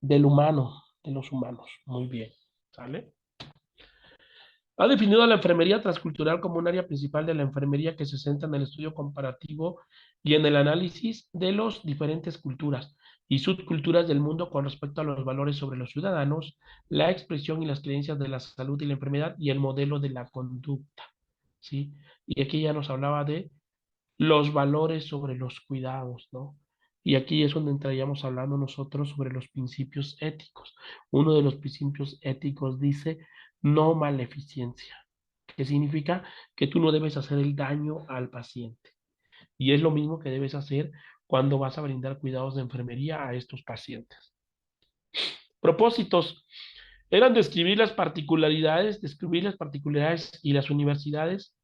Del humano, de los humanos. Muy bien. ¿Sale? Ha definido a la enfermería transcultural como un área principal de la enfermería que se centra en el estudio comparativo y en el análisis de las diferentes culturas y subculturas del mundo con respecto a los valores sobre los ciudadanos, la expresión y las creencias de la salud y la enfermedad y el modelo de la conducta, ¿sí? Y aquí ya nos hablaba de los valores sobre los cuidados, ¿no? Y aquí es donde entraríamos hablando nosotros sobre los principios éticos. Uno de los principios éticos dice no maleficencia, que significa que tú no debes hacer el daño al paciente. Y es lo mismo que debes hacer cuando vas a brindar cuidados de enfermería a estos pacientes. Propósitos eran describir las particularidades y las universidades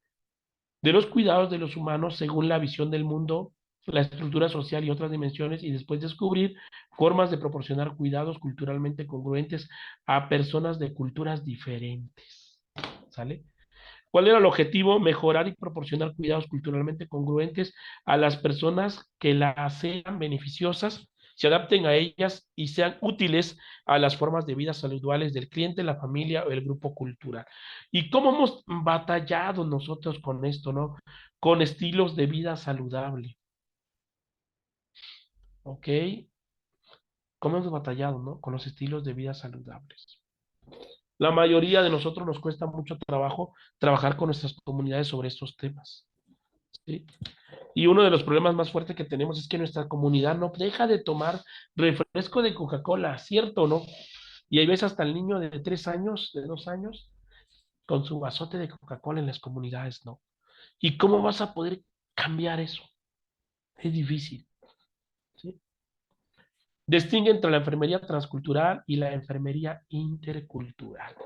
de los cuidados de los humanos según la visión del mundo, la estructura social y otras dimensiones, y después descubrir formas de proporcionar cuidados culturalmente congruentes a personas de culturas diferentes. ¿Sale? ¿Cuál era el objetivo? Mejorar y proporcionar cuidados culturalmente congruentes a las personas que las sean beneficiosas, se adapten a ellas y sean útiles a las formas de vida saludables del cliente, la familia o el grupo cultural. ¿Y cómo hemos batallado nosotros con esto, no? Con estilos de vida saludable. ¿Ok? ¿Cómo hemos batallado, no? Con los estilos de vida saludables. La mayoría de nosotros nos cuesta mucho trabajo trabajar con nuestras comunidades sobre estos temas. ¿Sí? Y uno de los problemas más fuertes que tenemos es que nuestra comunidad no deja de tomar refresco de Coca-Cola, ¿cierto o no? Y ahí ves hasta el niño de 3 años, de 2 años, con su vasote de Coca-Cola en las comunidades, ¿no? ¿Y cómo vas a poder cambiar eso? Es difícil, ¿sí? Distingue entre la enfermería transcultural y la enfermería intercultural.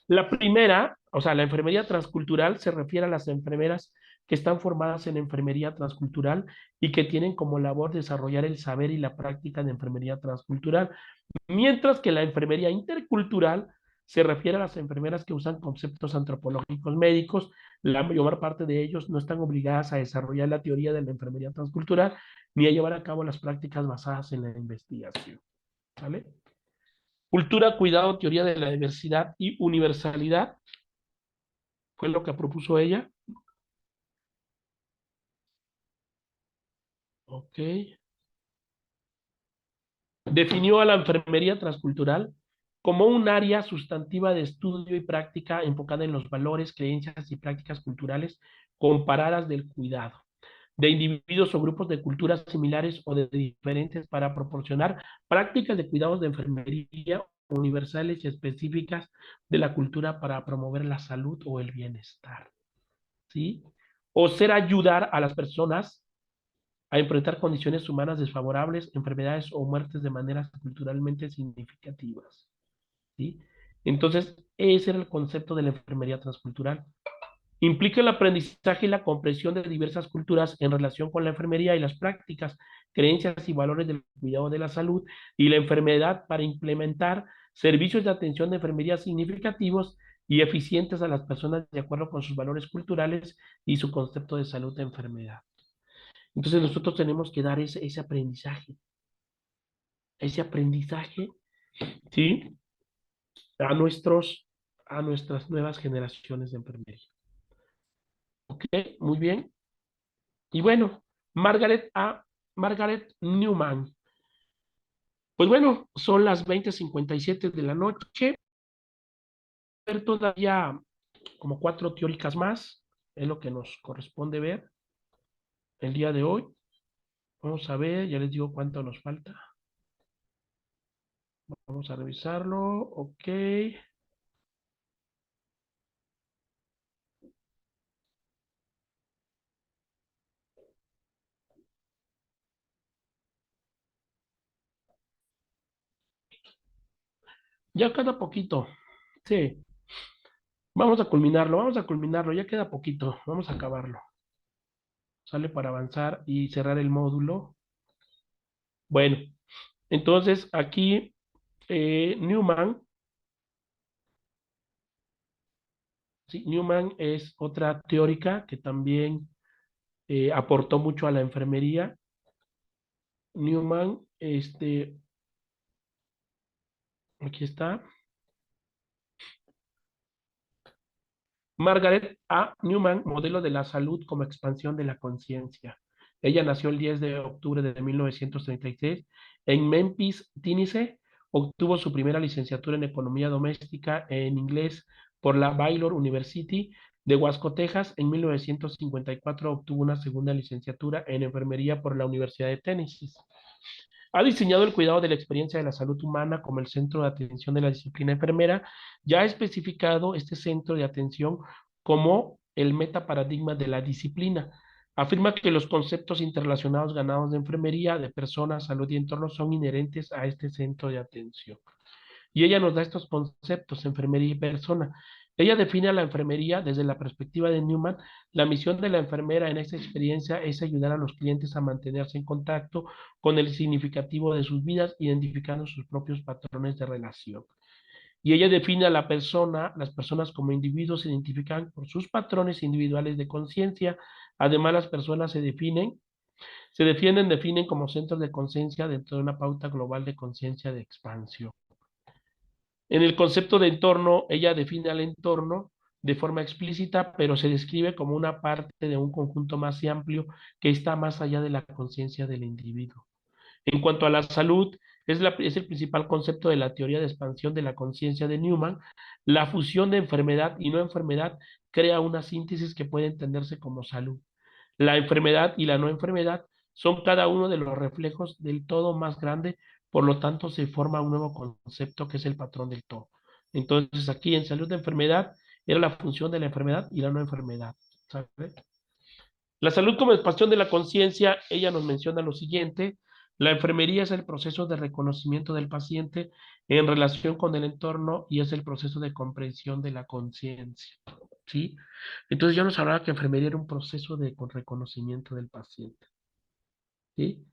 La primera, o sea, la enfermería transcultural se refiere a las enfermeras que están formadas en enfermería transcultural y que tienen como labor desarrollar el saber y la práctica de enfermería transcultural, mientras que la enfermería intercultural se refiere a las enfermeras que usan conceptos antropológicos médicos. La mayor parte de ellos no están obligadas a desarrollar la teoría de la enfermería transcultural ni a llevar a cabo las prácticas basadas en la investigación. ¿Vale? Cultura, cuidado, teoría de la diversidad y universalidad fue lo que propuso ella. Ok. Definió a la enfermería transcultural como un área sustantiva de estudio y práctica enfocada en los valores, creencias y prácticas culturales comparadas del cuidado de individuos o grupos de culturas similares o de diferentes para proporcionar prácticas de cuidados de enfermería universales y específicas de la cultura para promover la salud o el bienestar, ¿sí? O ser ayudar a las personas a enfrentar condiciones humanas desfavorables, enfermedades o muertes de maneras culturalmente significativas, ¿sí? Entonces, ese era el concepto de la enfermería transcultural. Implica el aprendizaje y la comprensión de diversas culturas en relación con la enfermería y las prácticas, creencias y valores del cuidado de la salud y la enfermedad para implementar servicios de atención de enfermería significativos y eficientes a las personas de acuerdo con sus valores culturales y su concepto de salud de enfermedad. Entonces nosotros tenemos que dar ese aprendizaje, ¿sí? A nuestras nuevas generaciones de enfermería. Ok, muy bien. Y bueno, Margaret Newman. Pues bueno, son las 20:57 de la noche. Ver todavía como 4 teóricas más, es lo que nos corresponde ver el día de hoy. Vamos a ver, ya les digo cuánto nos falta. Vamos a revisarlo, ok. Ya queda poquito, sí. Vamos a culminarlo, ya queda poquito, vamos a acabarlo. Sale para avanzar y cerrar el módulo. Bueno, entonces aquí Newman, ¿sí? Newman es otra teórica que también aportó mucho a la enfermería. Newman, aquí está. Margaret A. Newman, modelo de la salud como expansión de la conciencia. Ella nació el 10 de octubre de 1936 en Memphis, Tennessee. Obtuvo su primera licenciatura en economía doméstica en inglés por la Baylor University de Wasco, Texas. En 1954 obtuvo una segunda licenciatura en enfermería por la Universidad de Tennessee. Ha diseñado el cuidado de la experiencia de la salud humana como el centro de atención de la disciplina enfermera. Ya ha especificado este centro de atención como el metaparadigma de la disciplina. Afirma que los conceptos interrelacionados ganados de enfermería, de personas, salud y entorno son inherentes a este centro de atención. Y ella nos da estos conceptos, enfermería y persona. Ella define a la enfermería desde la perspectiva de Newman. La misión de la enfermera en esta experiencia es ayudar a los clientes a mantenerse en contacto con el significativo de sus vidas, identificando sus propios patrones de relación. Y ella define a la persona, las personas como individuos se identifican por sus patrones individuales de conciencia. Además, las personas definen como centros de conciencia dentro de una pauta global de conciencia de expansión. En el concepto de entorno, ella define al entorno de forma explícita, pero se describe como una parte de un conjunto más amplio que está más allá de la conciencia del individuo. En cuanto a la salud, es el principal concepto de la teoría de expansión de la conciencia de Newman. La fusión de enfermedad y no enfermedad crea una síntesis que puede entenderse como salud. La enfermedad y la no enfermedad son cada uno de los reflejos del todo más grande, por lo tanto se forma un nuevo concepto que es el patrón del todo. Entonces aquí en salud de enfermedad era la función de la enfermedad y la no enfermedad. ¿Sabe? La salud como expansión de la conciencia, ella nos menciona lo siguiente: la enfermería es el proceso de reconocimiento del paciente en relación con el entorno y es el proceso de comprensión de la conciencia. ¿sí? Entonces ya nos hablaba que enfermería era un proceso de reconocimiento del paciente, ¿sí?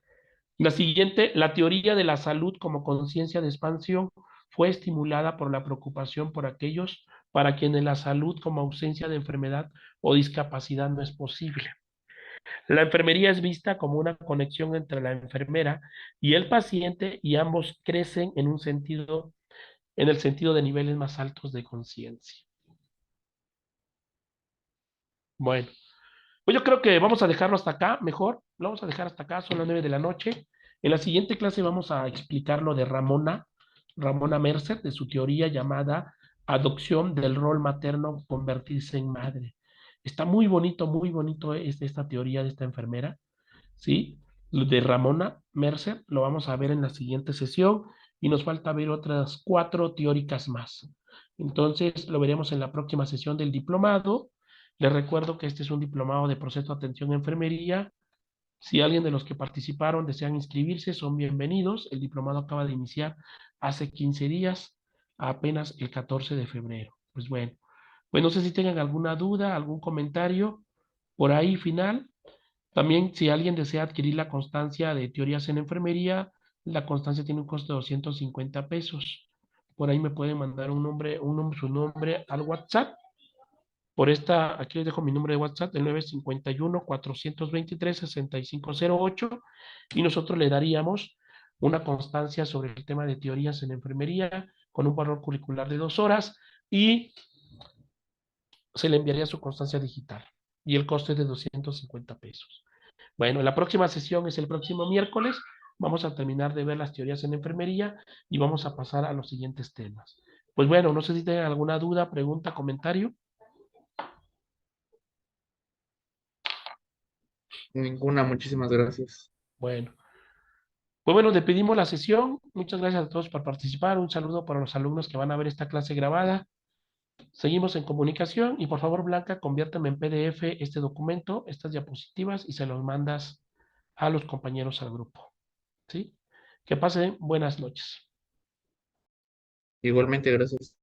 La siguiente, la teoría de la salud como conciencia de expansión fue estimulada por la preocupación por aquellos para quienes la salud como ausencia de enfermedad o discapacidad no es posible. La enfermería es vista como una conexión entre la enfermera y el paciente y ambos crecen en un sentido, en el sentido de niveles más altos de conciencia. Bueno, pues yo creo que vamos a dejarlo hasta acá, mejor, lo vamos a dejar hasta acá, son las 9 de la noche. En la siguiente clase vamos a explicar lo de Ramona Mercer, de su teoría llamada adopción del rol materno, convertirse en madre. Está muy bonito esta teoría de esta enfermera, ¿sí? Lo de Ramona Mercer lo vamos a ver en la siguiente sesión y nos falta ver otras 4 teóricas más. Entonces lo veremos en la próxima sesión del diplomado. Les recuerdo que este es un diplomado de proceso de atención a enfermería. Si alguien de los que participaron desean inscribirse, son bienvenidos. El diplomado acaba de iniciar hace 15 días, apenas el 14 de febrero. Pues no sé si tengan alguna duda, algún comentario por ahí final. También, si alguien desea adquirir la constancia de teorías en enfermería, la constancia tiene un costo de 250 pesos. Por ahí me pueden mandar su nombre al WhatsApp. Aquí les dejo mi número de WhatsApp, el 951-423-6508, y nosotros le daríamos una constancia sobre el tema de teorías en enfermería con un valor curricular de 2 horas y se le enviaría su constancia digital. Y el costo es de 250 pesos. Bueno, la próxima sesión es el próximo miércoles. Vamos a terminar de ver las teorías en enfermería y vamos a pasar a los siguientes temas. Pues bueno, no sé si tienen alguna duda, pregunta, comentario. Ninguna, muchísimas gracias. Bueno, pues bueno, despedimos la sesión. Muchas gracias a todos por participar. Un saludo para los alumnos que van a ver esta clase grabada. Seguimos en comunicación y por favor, Blanca, conviérteme en PDF este documento, estas diapositivas y se los mandas a los compañeros al grupo. ¿Sí? Que pasen buenas noches. Igualmente, gracias.